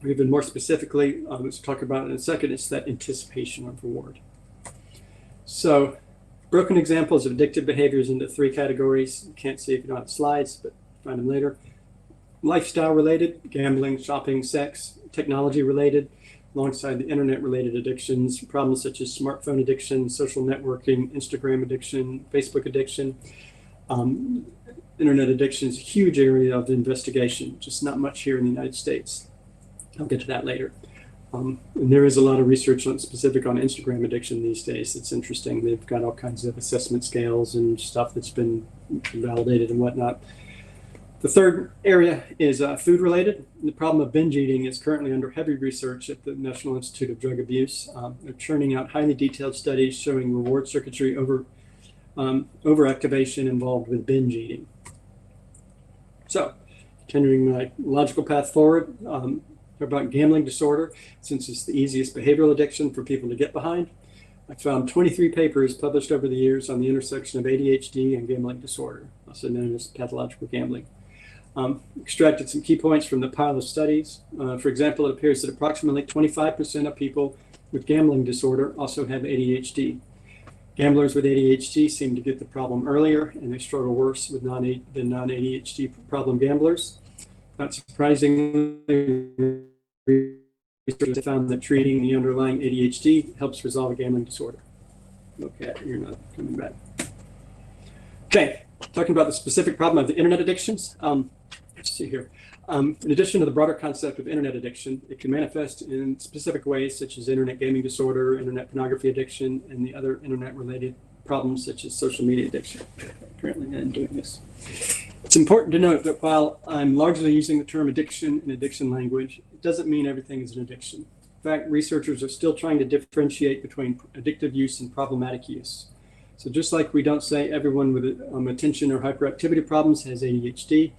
Or even more specifically, let's talk about it in a second, it's that anticipation of reward. So, broken examples of addictive behaviors into three categories. You can't see if you don't have the slides, but find them later. Lifestyle related, gambling, shopping, sex. Technology related, alongside the internet-related addictions, problems such as smartphone addiction, social networking, Instagram addiction, Facebook addiction. Internet addiction is a huge area of investigation, just not much here in the United States. I'll get to that later. And there is a lot of research specific on Instagram addiction these days. It's interesting. They've got all kinds of assessment scales and stuff that's been validated and whatnot. The third area is food related. The problem of binge eating is currently under heavy research at the National Institute of Drug Abuse. They're churning out highly detailed studies showing reward circuitry overactivation involved with binge eating. So, continuing my logical path forward, about gambling disorder, since it's the easiest behavioral addiction for people to get behind. I found 23 papers published over the years on the intersection of ADHD and gambling disorder, also known as pathological gambling. Extracted some key points from the pile of studies. For example, it appears that approximately 25% of people with gambling disorder also have ADHD. Gamblers with ADHD seem to get the problem earlier, and they struggle worse than non-ADHD problem gamblers. Not surprisingly, research found that treating the underlying ADHD helps resolve a gambling disorder. Okay, you're not coming back. Okay, talking about the specific problem of the internet addictions. Let's see here. In addition to the broader concept of internet addiction, it can manifest in specific ways such as internet gaming disorder, internet pornography addiction, and the other internet-related problems such as social media addiction. Apparently, I'm doing this. It's important to note that while I'm largely using the term addiction in addiction language, it doesn't mean everything is an addiction. In fact, researchers are still trying to differentiate between addictive use and problematic use. So just like we don't say everyone with attention or hyperactivity problems has ADHD, we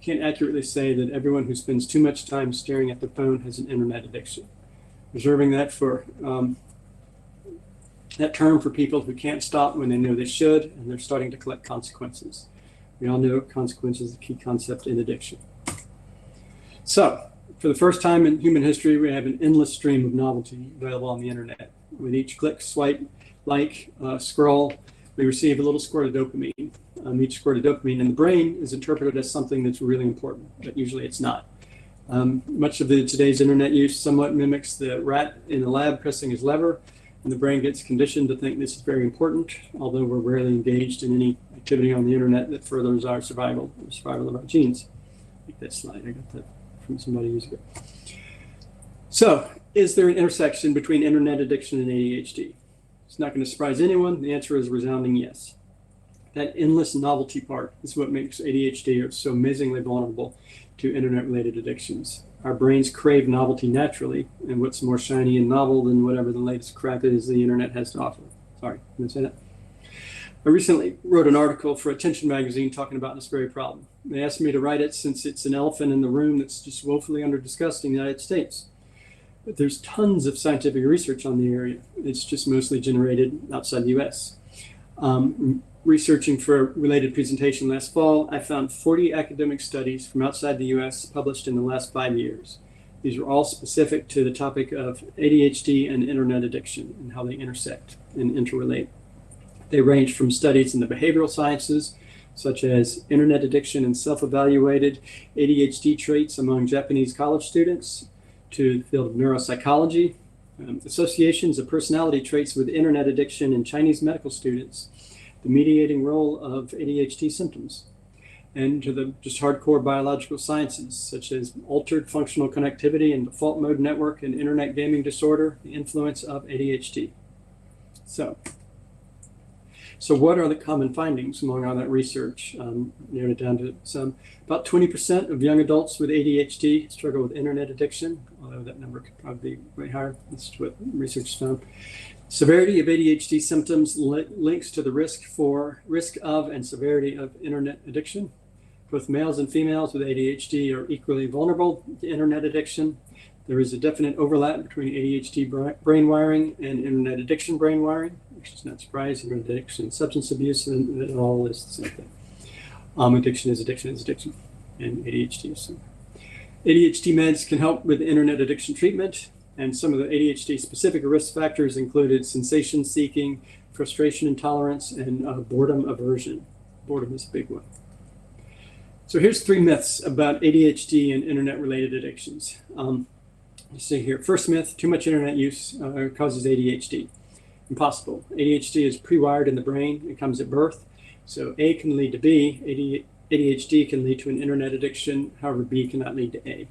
can't accurately say that everyone who spends too much time staring at the phone has an internet addiction. Reserving that for that term for people who can't stop when they know they should, and they're starting to collect consequences. We all know consequences is a key concept in addiction. So, for the first time in human history, we have an endless stream of novelty available on the internet. With each click, swipe, like, scroll, we receive a little squirt of dopamine. Each squirt of dopamine in the brain is interpreted as something that's really important, but usually it's not. Much of today's internet use somewhat mimics the rat in the lab pressing his lever, and the brain gets conditioned to think this is very important, although we're rarely engaged in any activity on the internet that furthers our survival, or survival of our genes. I think that slide, I got that from somebody years ago. So, is there an intersection between internet addiction and ADHD? It's not going to surprise anyone. The answer is a resounding yes. That endless novelty part is what makes ADHD so amazingly vulnerable to internet-related addictions. Our brains crave novelty naturally, and what's more shiny and novel than whatever the latest crap is the internet has to offer. Sorry, did I say that? I recently wrote an article for Attention magazine talking about this very problem. They asked me to write it since it's an elephant in the room that's just woefully under-discussed in the United States. But there's tons of scientific research on the area. It's just mostly generated outside the US. Researching for a related presentation last fall, I found 40 academic studies from outside the US published in the last 5 years. These are all specific to the topic of ADHD and internet addiction and how they intersect and interrelate. They range from studies in the behavioral sciences, such as internet addiction and self-evaluated ADHD traits among Japanese college students, to the field of neuropsychology, associations of personality traits with internet addiction in Chinese medical students, the mediating role of ADHD symptoms, and to the just hardcore biological sciences, such as altered functional connectivity and default mode network and internet gaming disorder, the influence of ADHD. So what are the common findings among all that research? Narrowed it down to some. About 20% of young adults with ADHD struggle with internet addiction, although that number could probably be way higher. That's what research found. Severity of ADHD symptoms links to the risk of and severity of internet addiction. Both males and females with ADHD are equally vulnerable to internet addiction. There is a definite overlap between ADHD brain wiring and internet addiction brain wiring, which is not surprising. Internet addiction, substance abuse, and it all is the same thing. Addiction is addiction, and ADHD is same. ADHD meds can help with internet addiction treatment, and some of the ADHD specific risk factors included sensation seeking, frustration intolerance, and boredom aversion. Boredom is a big one. So here's 3 myths about ADHD and internet-related addictions. You see here, first myth, too much internet use causes ADHD. Impossible. ADHD is pre-wired in the brain. It comes at birth. So A can lead to B. ADHD can lead to an internet addiction. However, B cannot lead to A.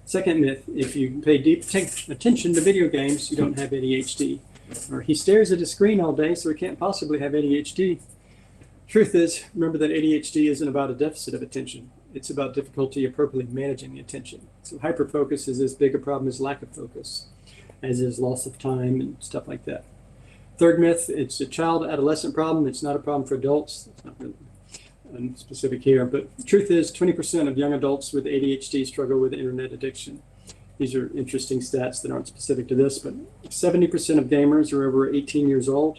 Second myth, if you pay deep attention to video games, you don't have ADHD. Or he stares at a screen all day, so he can't possibly have ADHD. Truth is, remember that ADHD isn't about a deficit of attention. It's about difficulty appropriately managing the attention. So hyperfocus is as big a problem as lack of focus, as is loss of time and stuff like that. Third myth, it's a child-adolescent problem. It's not a problem for adults. It's not really specific here, but the truth is 20% of young adults with ADHD struggle with internet addiction. These are interesting stats that aren't specific to this, but 70% of gamers are over 18 years old,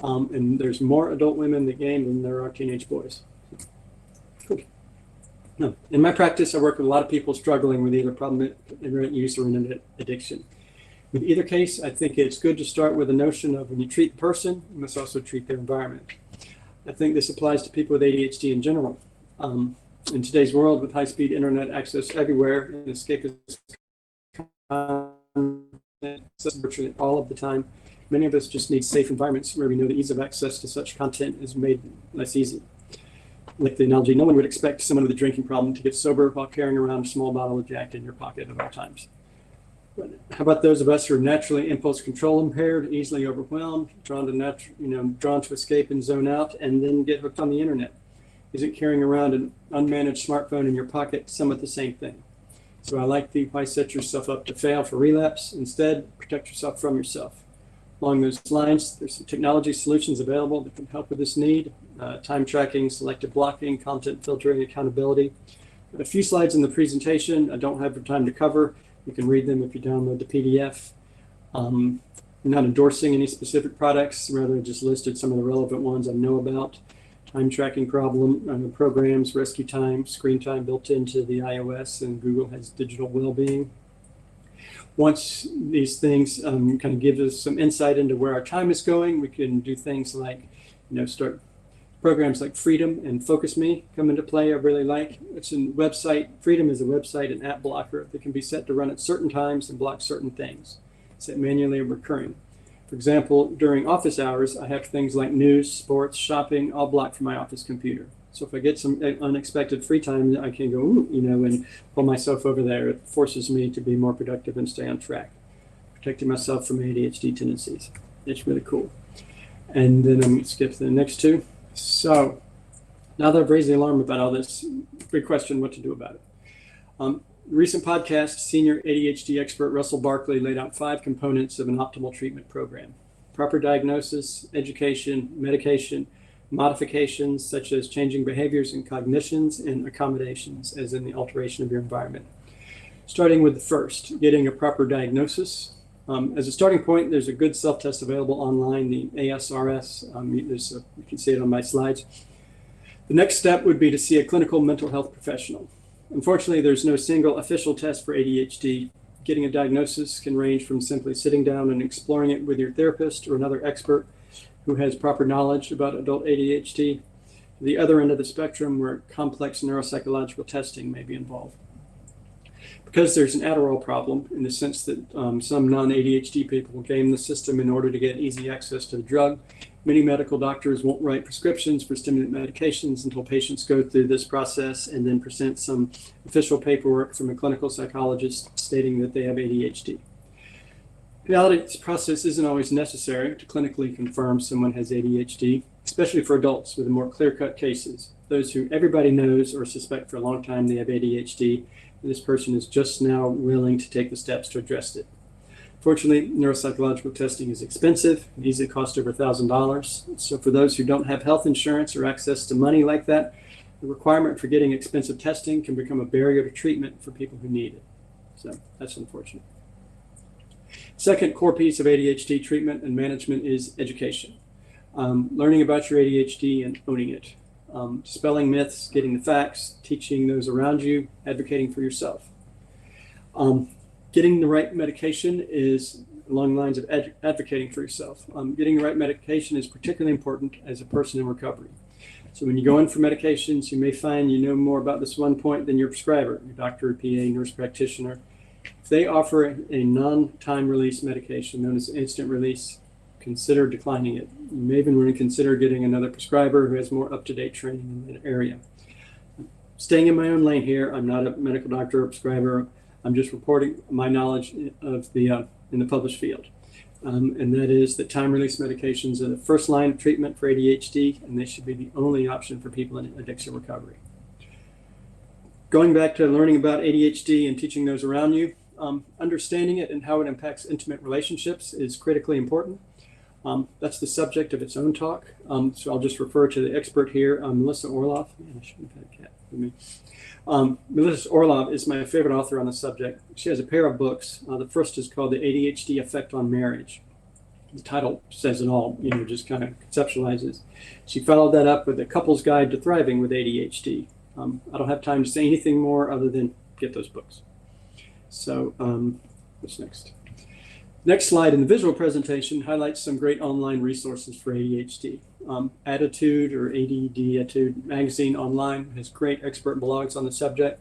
and there's more adult women that game than there are teenage boys. Cool. No. In my practice, I work with a lot of people struggling with either problem internet use or internet addiction. With either case, I think it's good to start with the notion of when you treat the person, you must also treat their environment. I think this applies to people with ADHD in general. In today's world, with high-speed internet access everywhere and escapist virtually all of the time, many of us just need safe environments where we know the ease of access to such content is made less easy. Like the analogy, no one would expect someone with a drinking problem to get sober while carrying around a small bottle of Jack in your pocket at all times. But how about those of us who are naturally impulse control impaired, easily overwhelmed, drawn to escape and zone out, and then get hooked on the internet? Isn't carrying around an unmanaged smartphone in your pocket somewhat the same thing? So I like the why set yourself up to fail for relapse. Instead, protect yourself from yourself. Along those lines, there's some technology solutions available that can help with this need. Time tracking, selective blocking, content filtering, accountability. A few slides in the presentation I don't have the time to cover. You can read them if you download the PDF. I'm not endorsing any specific products, rather just listed some of the relevant ones I know about. Time tracking programs, rescue time, screen time built into the iOS, and Google has digital well-being. Once these things kind of give us some insight into where our time is going, we can do things like, start programs like Freedom and Focus Me come into play. I really like. It's a website. Freedom is a website and app blocker that can be set to run at certain times and block certain things, set manually or recurring. For example, during office hours, I have things like news, sports, shopping, all blocked from my office computer. So if I get some unexpected free time, I can go, and pull myself over there. It forces me to be more productive and stay on track, protecting myself from ADHD tendencies. It's really cool. And then I'm going to skip to the next two. So now that I've raised the alarm about all this, big question, what to do about it. Recent podcast, senior ADHD expert Russell Barkley laid out 5 components of an optimal treatment program: proper diagnosis, education, medication, modifications such as changing behaviors and cognitions, and accommodations, as in the alteration of your environment. Starting with the first, getting a proper diagnosis. As a starting point, there's a good self-test available online, the ASRS. You can see it on my slides. The next step would be to see a clinical mental health professional. Unfortunately, there's no single official test for ADHD. Getting a diagnosis can range from simply sitting down and exploring it with your therapist or another expert who has proper knowledge about adult ADHD, to the other end of the spectrum where complex neuropsychological testing may be involved. Because there's an Adderall problem in the sense that some non-ADHD people game the system in order to get easy access to the drug, many medical doctors won't write prescriptions for stimulant medications until patients go through this process and then present some official paperwork from a clinical psychologist stating that they have ADHD. In reality, this process isn't always necessary to clinically confirm someone has ADHD, especially for adults with more clear-cut cases, those who everybody knows or suspect for a long time they have ADHD, and this person is just now willing to take the steps to address it. Fortunately, neuropsychological testing is expensive. It easily costs over $1,000. So for those who don't have health insurance or access to money like that, the requirement for getting expensive testing can become a barrier to treatment for people who need it. So that's unfortunate. Second core piece of ADHD treatment and management is education. Learning about your ADHD and owning it. Dispelling myths, getting the facts, teaching those around you, advocating for yourself. Getting the right medication is along the lines of advocating for yourself. Getting the right medication is particularly important as a person in recovery. So when you go in for medications, you may find you know more about this one point than your prescriber, your doctor, or PA, nurse practitioner. If they offer a non-time release medication known as instant release, consider declining it. You may even want to consider getting another prescriber who has more up-to-date training in that area. Staying in my own lane here, I'm not a medical doctor or prescriber. I'm just reporting my knowledge of the in the published field. And that is that time-release medications are the first line of treatment for ADHD, and they should be the only option for people in addiction recovery. Going back to learning about ADHD and teaching those around you, understanding it and how it impacts intimate relationships is critically important. That's the subject of its own talk. So I'll just refer to the expert here, Melissa Orloff. Man, I shouldn't have had a cat with me. Melissa Orloff is my favorite author on the subject. She has a pair of books. The first is called The ADHD Effect on Marriage. The title says it all, just kind of conceptualizes. She followed that up with A Couple's Guide to Thriving with ADHD. I don't have time to say anything more other than get those books. So what's next? Next slide in the visual presentation highlights some great online resources for ADHD. Attitude or ADD magazine online has great expert blogs on the subject.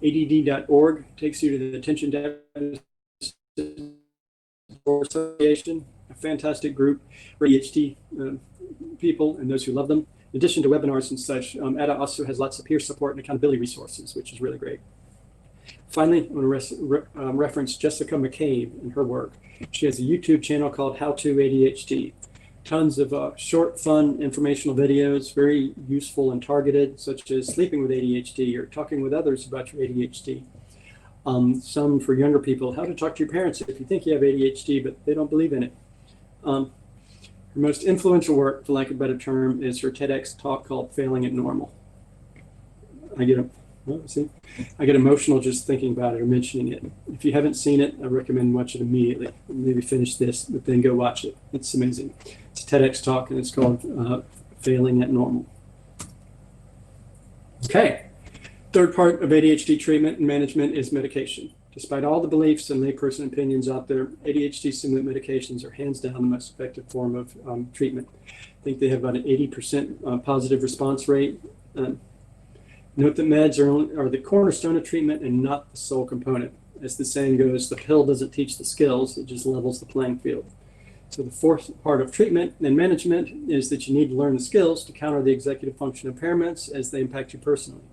ADD.org takes you to the Attention Deficit Association, a fantastic group for ADHD people and those who love them. In addition to webinars and such, ADA also has lots of peer support and accountability resources, which is really great. Finally, I want to reference Jessica McCabe and her work. She has a YouTube channel called How to ADHD. tons of short, fun, informational videos, very useful and targeted, such as sleeping with ADHD or talking with others about your ADHD. Some for younger people, how to talk to your parents if you think you have ADHD, but they don't believe in it. Her most influential work, for lack of a better term, is her TEDx talk called Failing at Normal. I get emotional just thinking about it or mentioning it. If you haven't seen it, I recommend watch it immediately. Maybe finish this, but then go watch it. It's amazing. It's a TEDx talk, and it's called Failing at Normal. Okay. Third part of ADHD treatment and management is medication. Despite all the beliefs and layperson opinions out there, ADHD stimulant medications are hands down the most effective form of treatment. I think they have about an 80% positive response rate. Note that meds are the cornerstone of treatment and not the sole component. As the saying goes, the pill doesn't teach the skills, it just levels the playing field. So the fourth part of treatment and management is that you need to learn the skills to counter the executive function impairments as they impact you personally.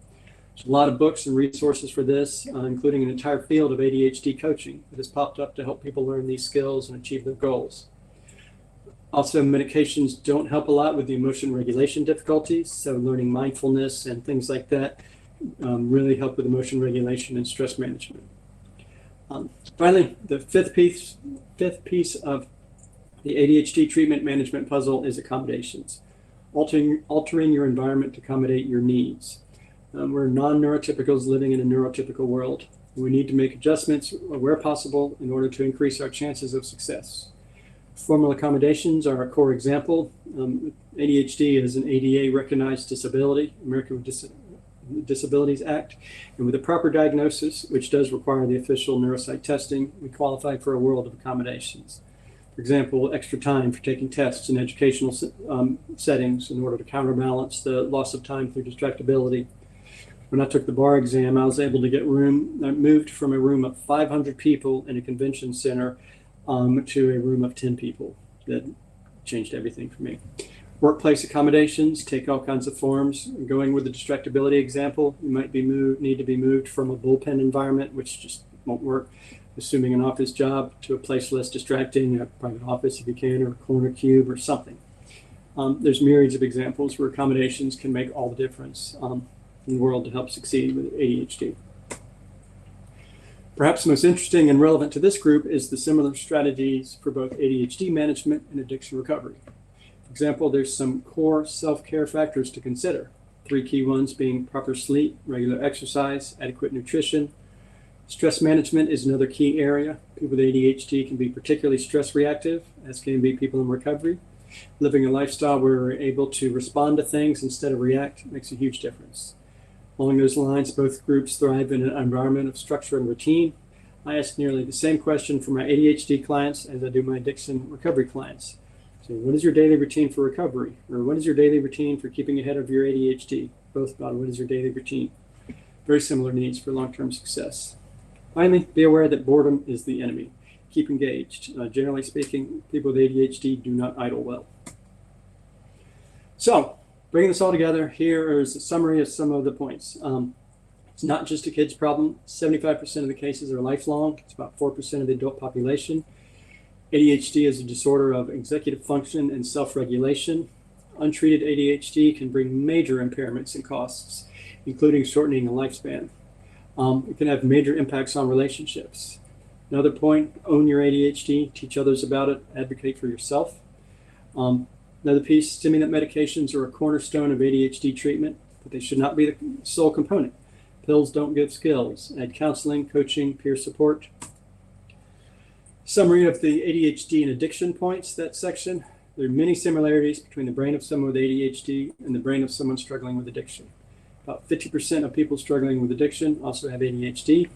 There's a lot of books and resources for this, including an entire field of ADHD coaching that has popped up to help people learn these skills and achieve their goals. Also, medications don't help a lot with the emotion regulation difficulties, so learning mindfulness and things like that really help with emotion regulation and stress management. Finally, the fifth piece of the ADHD treatment management puzzle is accommodations, altering your environment to accommodate your needs. We're non-neurotypicals living in a neurotypical world. We need to make adjustments where possible in order to increase our chances of success. Formal accommodations are a core example. ADHD is an ADA recognized disability, American Disabilities Act, and with a proper diagnosis, which does require the official neuropsych testing, we qualify for a world of accommodations. For example, extra time for taking tests in educational settings in order to counterbalance the loss of time through distractibility. When I took the bar exam, I was able to get moved from a room of 500 people in a convention center to a room of 10 people. That changed everything for me. Workplace accommodations take all kinds of forms. Going with the distractibility example, you might need to be moved from a bullpen environment, which just won't work, assuming an office job, to a place less distracting, a private office if you can, or a corner cube or something. There's myriads of examples where accommodations can make all the difference in the world to help succeed with ADHD. Perhaps most interesting and relevant to this group is the similar strategies for both ADHD management and addiction recovery. For example, there's some core self-care factors to consider. 3 key ones being proper sleep, regular exercise, adequate nutrition. Stress management is another key area. People with ADHD can be particularly stress reactive, as can be people in recovery. Living a lifestyle where we're able to respond to things instead of react makes a huge difference. Along those lines, both groups thrive in an environment of structure and routine. I ask nearly the same question for my ADHD clients as I do my addiction recovery clients. So what is your daily routine for recovery? Or what is your daily routine for keeping ahead of your ADHD? Both about what is your daily routine. Very similar needs for long-term success. Finally, be aware that boredom is the enemy. Keep engaged. Generally speaking, people with ADHD do not idle well. So, bringing this all together, here is a summary of some of the points. It's not just a kid's problem. 75% of the cases are lifelong. It's about 4% of the adult population. ADHD is a disorder of executive function and self-regulation. Untreated ADHD can bring major impairments and costs, including shortening a lifespan. It can have major impacts on relationships. Another point, own your ADHD, teach others about it, advocate for yourself. Another piece, stimulant medications are a cornerstone of ADHD treatment, but they should not be the sole component. Pills don't give skills. Add counseling, coaching, peer support. Summary of the ADHD and addiction points, that section. There are many similarities between the brain of someone with ADHD and the brain of someone struggling with addiction. About 50% of people struggling with addiction also have ADHD.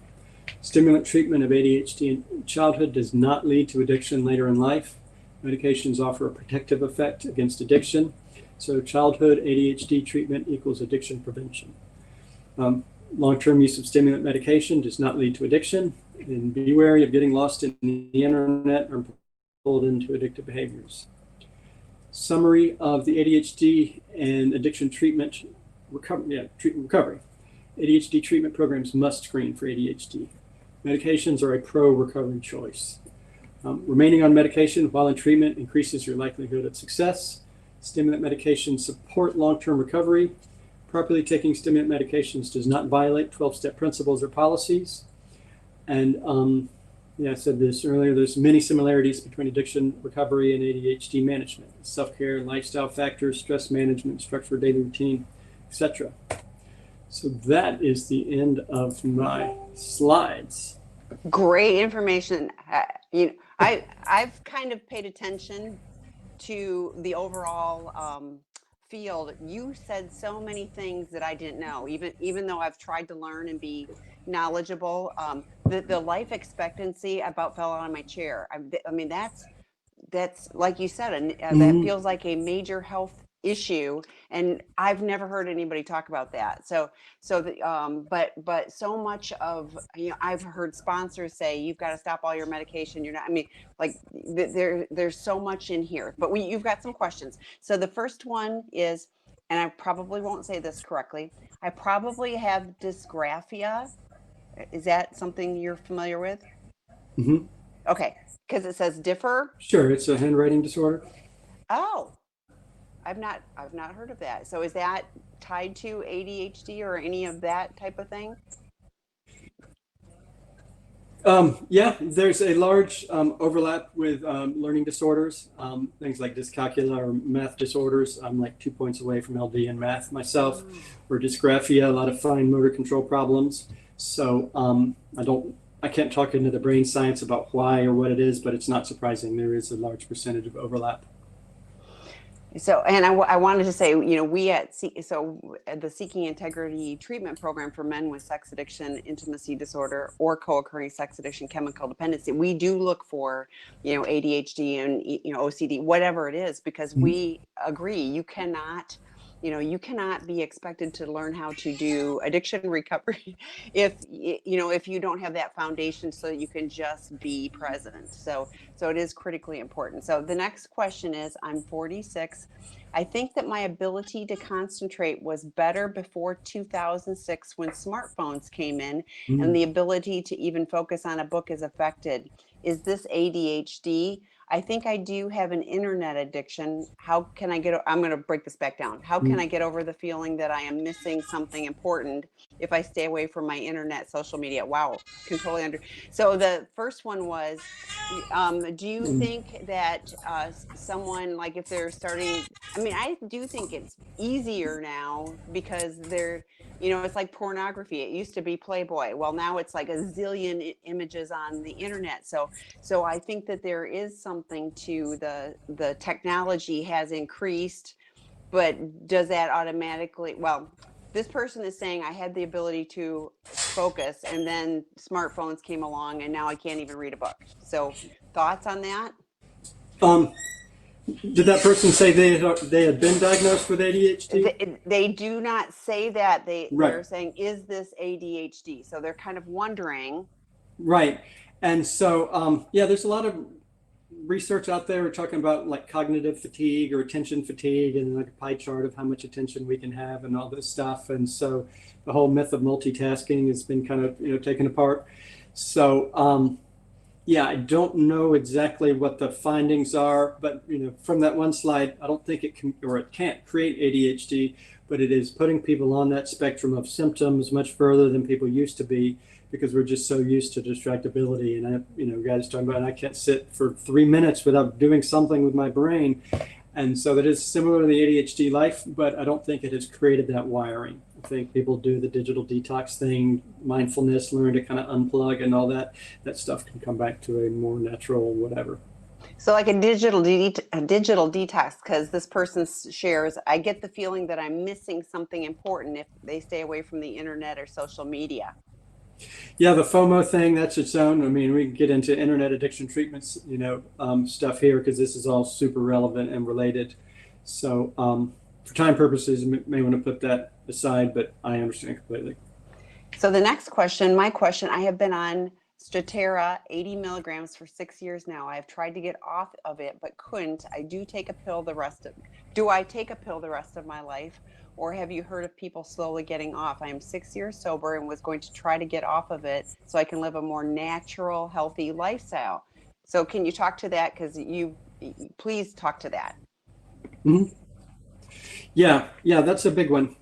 Stimulant treatment of ADHD in childhood does not lead to addiction later in life. Medications offer a protective effect against addiction. So childhood ADHD treatment equals addiction prevention. Long-term use of stimulant medication does not lead to addiction. And be wary of getting lost in the internet or pulled into addictive behaviors. Summary of the ADHD and addiction treatment recovery. ADHD treatment programs must screen for ADHD. Medications are a pro-recovery choice. Remaining on medication while in treatment increases your likelihood of success. Stimulant medications support long-term recovery. Properly taking stimulant medications does not violate 12-step principles or policies. And yeah, I said this earlier, there's many similarities between addiction recovery and ADHD management. Self-care, lifestyle factors, stress management, structured daily routine, etc. So that is the end of my slides. Great information. I've kind of paid attention to the overall field. You said so many things that I didn't know, even though I've tried to learn and be knowledgeable. The life expectancy about fell out of my chair. I mean, that's like you said, and that Mm-hmm. feels like a major health issue, and I've never heard anybody talk about that. But so much of, I've heard sponsors say you've got to stop all your medication. You're not. I mean, like there's so much in here. But you've got some questions. So the first one is, and I probably won't say this correctly. I probably have dysgraphia. Is that something you're familiar with? Mm-hmm. Okay, because it says differ. Sure, it's a handwriting disorder. Oh, I've not heard of that. So is that tied to ADHD or any of that type of thing? Yeah, there's a large overlap with learning disorders, things like dyscalculia or math disorders. I'm like 2 points away from LD in math myself, Oh. or dysgraphia, a lot of fine motor control problems. So I can't talk into the brain science about why or what it is, but it's not surprising. There is a large percentage of overlap. So, and I wanted to say, we at the Seeking Integrity Treatment Program for men with sex addiction, intimacy disorder, or co-occurring sex addiction, chemical dependency, we do look for, ADHD and, OCD, whatever it is, because Mhm. we agree you cannot be expected to learn how to do addiction recovery if you don't have that foundation so that you can just be present. So it is critically important. So the next question is, I'm 46. I think that my ability to concentrate was better before 2006 when smartphones came in, and Mm. the ability to even focus on a book is affected. Is this ADHD? I think I do have an internet addiction. How can I I'm going to break this back down. How can Mm. I get over the feeling that I am missing something important if I stay away from my internet, social media? Wow, can totally under. So the first one was, do you Mm. think that someone, like, if they're starting, I mean, I do think it's easier now because it's like pornography. It used to be Playboy. Well, now it's like a zillion images on the internet. So I think that there is something to the technology has increased, but does that automatically, well, this person is saying I had the ability to focus, and then smartphones came along and now I can't even read a book. So thoughts on that? Um, did that person say they had been diagnosed with ADHD? They do not say that. Right, They're saying, is this ADHD? So they're kind of wondering. right. And so, yeah, there's a lot of research out there. We're talking about like cognitive fatigue or attention fatigue, and like a pie chart of how much attention we can have and all this stuff. And so, the whole myth of multitasking has been kind of taken apart. So, yeah, I don't know exactly what the findings are, but from that one slide, I don't think it can or it can't create ADHD, but it is putting people on that spectrum of symptoms much further than people used to be because we're just so used to distractibility. And guys talking about I can't sit for 3 minutes without doing something with my brain, and so that is similar to the ADHD life, but I don't think it has created that wiring. I think people do the digital detox thing, mindfulness, learn to kind of unplug and all that. That stuff can come back to a more natural whatever. So like a digital detox, because this person shares, I get the feeling that I'm missing something important if they stay away from the internet or social media. Yeah, the FOMO thing, that's its own. I mean, we can get into internet addiction treatments, stuff here because this is all super relevant and related. So for time purposes, you may want to put that aside, but I understand completely. So the next question, my question, I have been on Strattera 80 milligrams for 6 years now. I've tried to get off of it, but couldn't. Do I take a pill the rest of my life? Or have you heard of people slowly getting off? I am 6 years sober and was going to try to get off of it so I can live a more natural, healthy lifestyle. So can you talk to that? Because please talk to that. Mhm. Yeah, that's a big one.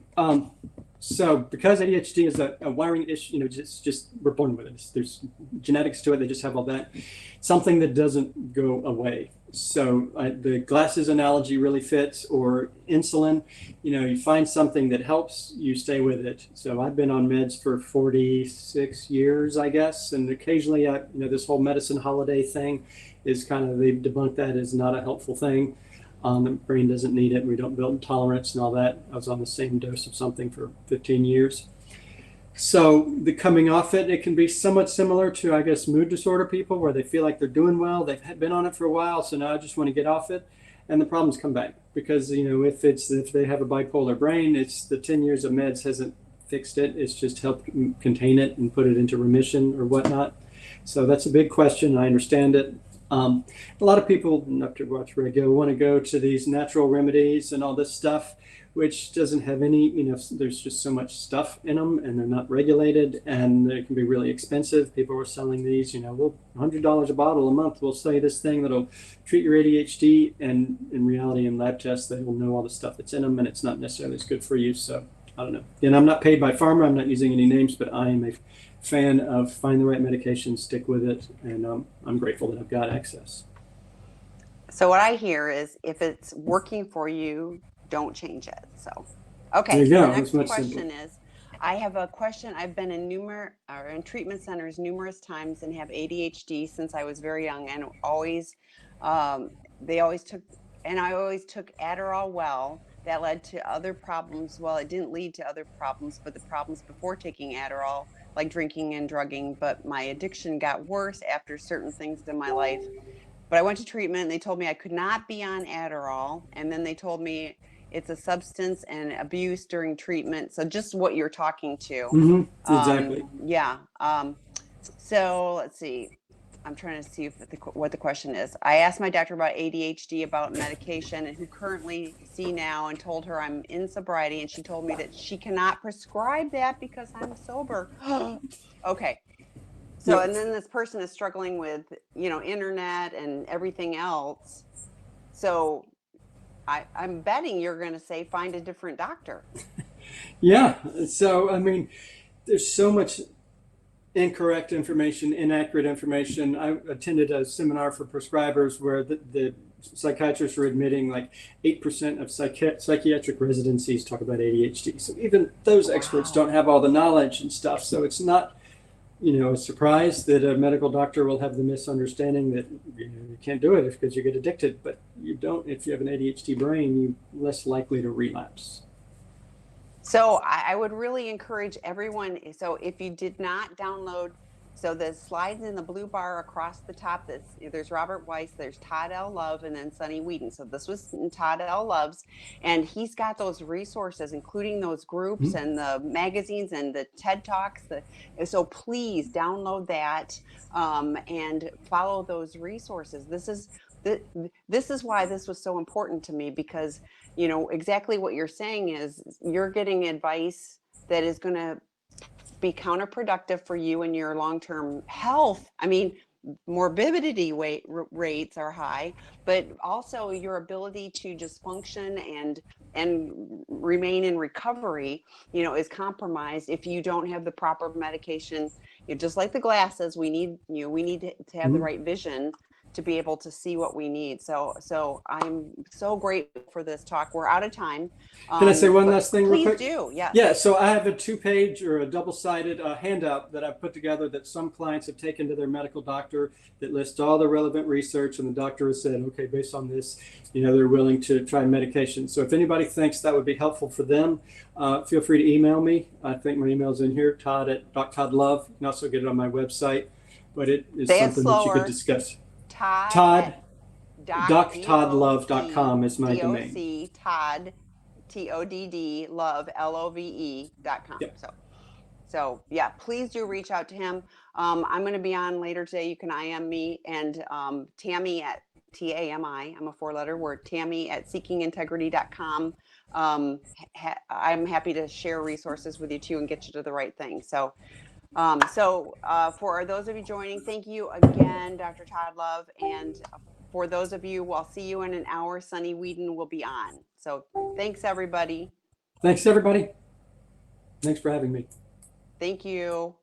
So because ADHD is a wiring issue, just we're born with it. There's genetics to it. They just have all that. Something that doesn't go away. So the glasses analogy really fits, or insulin. You find something that helps, you stay with it. So I've been on meds for 46 years, I guess, and occasionally, this whole medicine holiday thing is kind of, they've debunked that as not a helpful thing. The brain doesn't need it. We don't build tolerance and all that. I was on the same dose of something for 15 years. So the coming off it, it can be somewhat similar to, I guess, mood disorder people, where they feel like they're doing well. They've been on it for a while, so now I just want to get off it, and the problems come back because if they have a bipolar brain, it's the 10 years of meds hasn't fixed it. It's just helped contain it and put it into remission or whatnot. So that's a big question. I understand it. A lot of people, not to watch radio, want to go to these natural remedies and all this stuff, which doesn't have any, there's just so much stuff in them, and they're not regulated, and they can be really expensive. People are selling these, well, $100 a bottle a month will say this thing that'll treat your ADHD, and in reality, in lab tests, they will know all the stuff that's in them, and it's not necessarily as good for you. So I don't know. And I'm not paid by pharma. I'm not using any names, but I am a fan of find the right medication, stick with it, and I'm grateful that I've got access. So what I hear is if it's working for you, don't change it. So, There okay. you So the go. It's next much simpler. question is, I have a question. I've been in in treatment centers numerous times and have ADHD since I was very young, and always, um, they always took, and I always took Adderall. Well, that led to other problems. Well, it didn't lead to other problems, but the problems before taking Adderall, like drinking and drugging. But my addiction got worse after certain things in my life. But I went to treatment and they told me I could not be on Adderall. And then they told me it's a substance and abuse during treatment. So just what you're talking to. Exactly. Yeah. So let's see. I'm trying to see what the question is. I asked my doctor about ADHD, about medication, and who currently see now, and told her I'm in sobriety. And she told me that she cannot prescribe that because I'm sober. Okay. So, Yep. and then this person is struggling with, internet and everything else. So I'm betting you're going to say find a different doctor. Yeah. So, I mean, there's so much incorrect information, inaccurate information. I attended a seminar for prescribers where the psychiatrists were admitting like 8% of psychiatric residencies talk about ADHD. So even those experts Wow. don't have all the knowledge and stuff. So it's not, a surprise that a medical doctor will have the misunderstanding that you can't do it because you get addicted, but you don't. If you have an ADHD brain, you're less likely to relapse. So I would really encourage everyone. So if you did not download, so the slides in the blue bar across the top, there's Robert Weiss, there's Todd L. Love, and then Sonny Whedon. So this was Todd L. Love's, and he's got those resources, including those groups Mhm. and the magazines and the TED Talks. So please download that and follow those resources. This is why this was so important to me, because exactly what you're saying is you're getting advice that is going to be counterproductive for you and your long-term health. I mean, morbidity rates are high, but also your ability to just function and remain in recovery, is compromised if you don't have the proper medication. Just like the glasses, we need to have the Mhm. right vision to be able to see what we need. So I'm so grateful for this talk. We're out of time, Can I say one but last thing real please quick? do. Yeah, Yes. so I have a 2 page or a double-sided handout that I've put together that some clients have taken to their medical doctor that lists all the relevant research, and the doctor has said, okay, based on this, they're willing to try medication. So if anybody thinks that would be helpful for them, feel free to email me. I think my email's in here, Todd at Todd Love. You can also get it on my website, but it is Say it something that you could slower. discuss. Todd Todd, at doc doctoddlove.com is my domain. Todd TODD love LOVE.com. Yep. So yeah, please do reach out to him. I'm going to be on later today. You can IM me, and Tammy at TAMI. I'm a 4-letter word. Tammy at seekingintegrity.com. I'm happy to share resources with you too and get you to the right thing. So For those of you joining, thank you again, Dr. Todd Love. And for those of you, I'll see you in an hour. Sunny Whedon will be on. So thanks, everybody. Thanks, everybody. Thanks for having me. Thank you.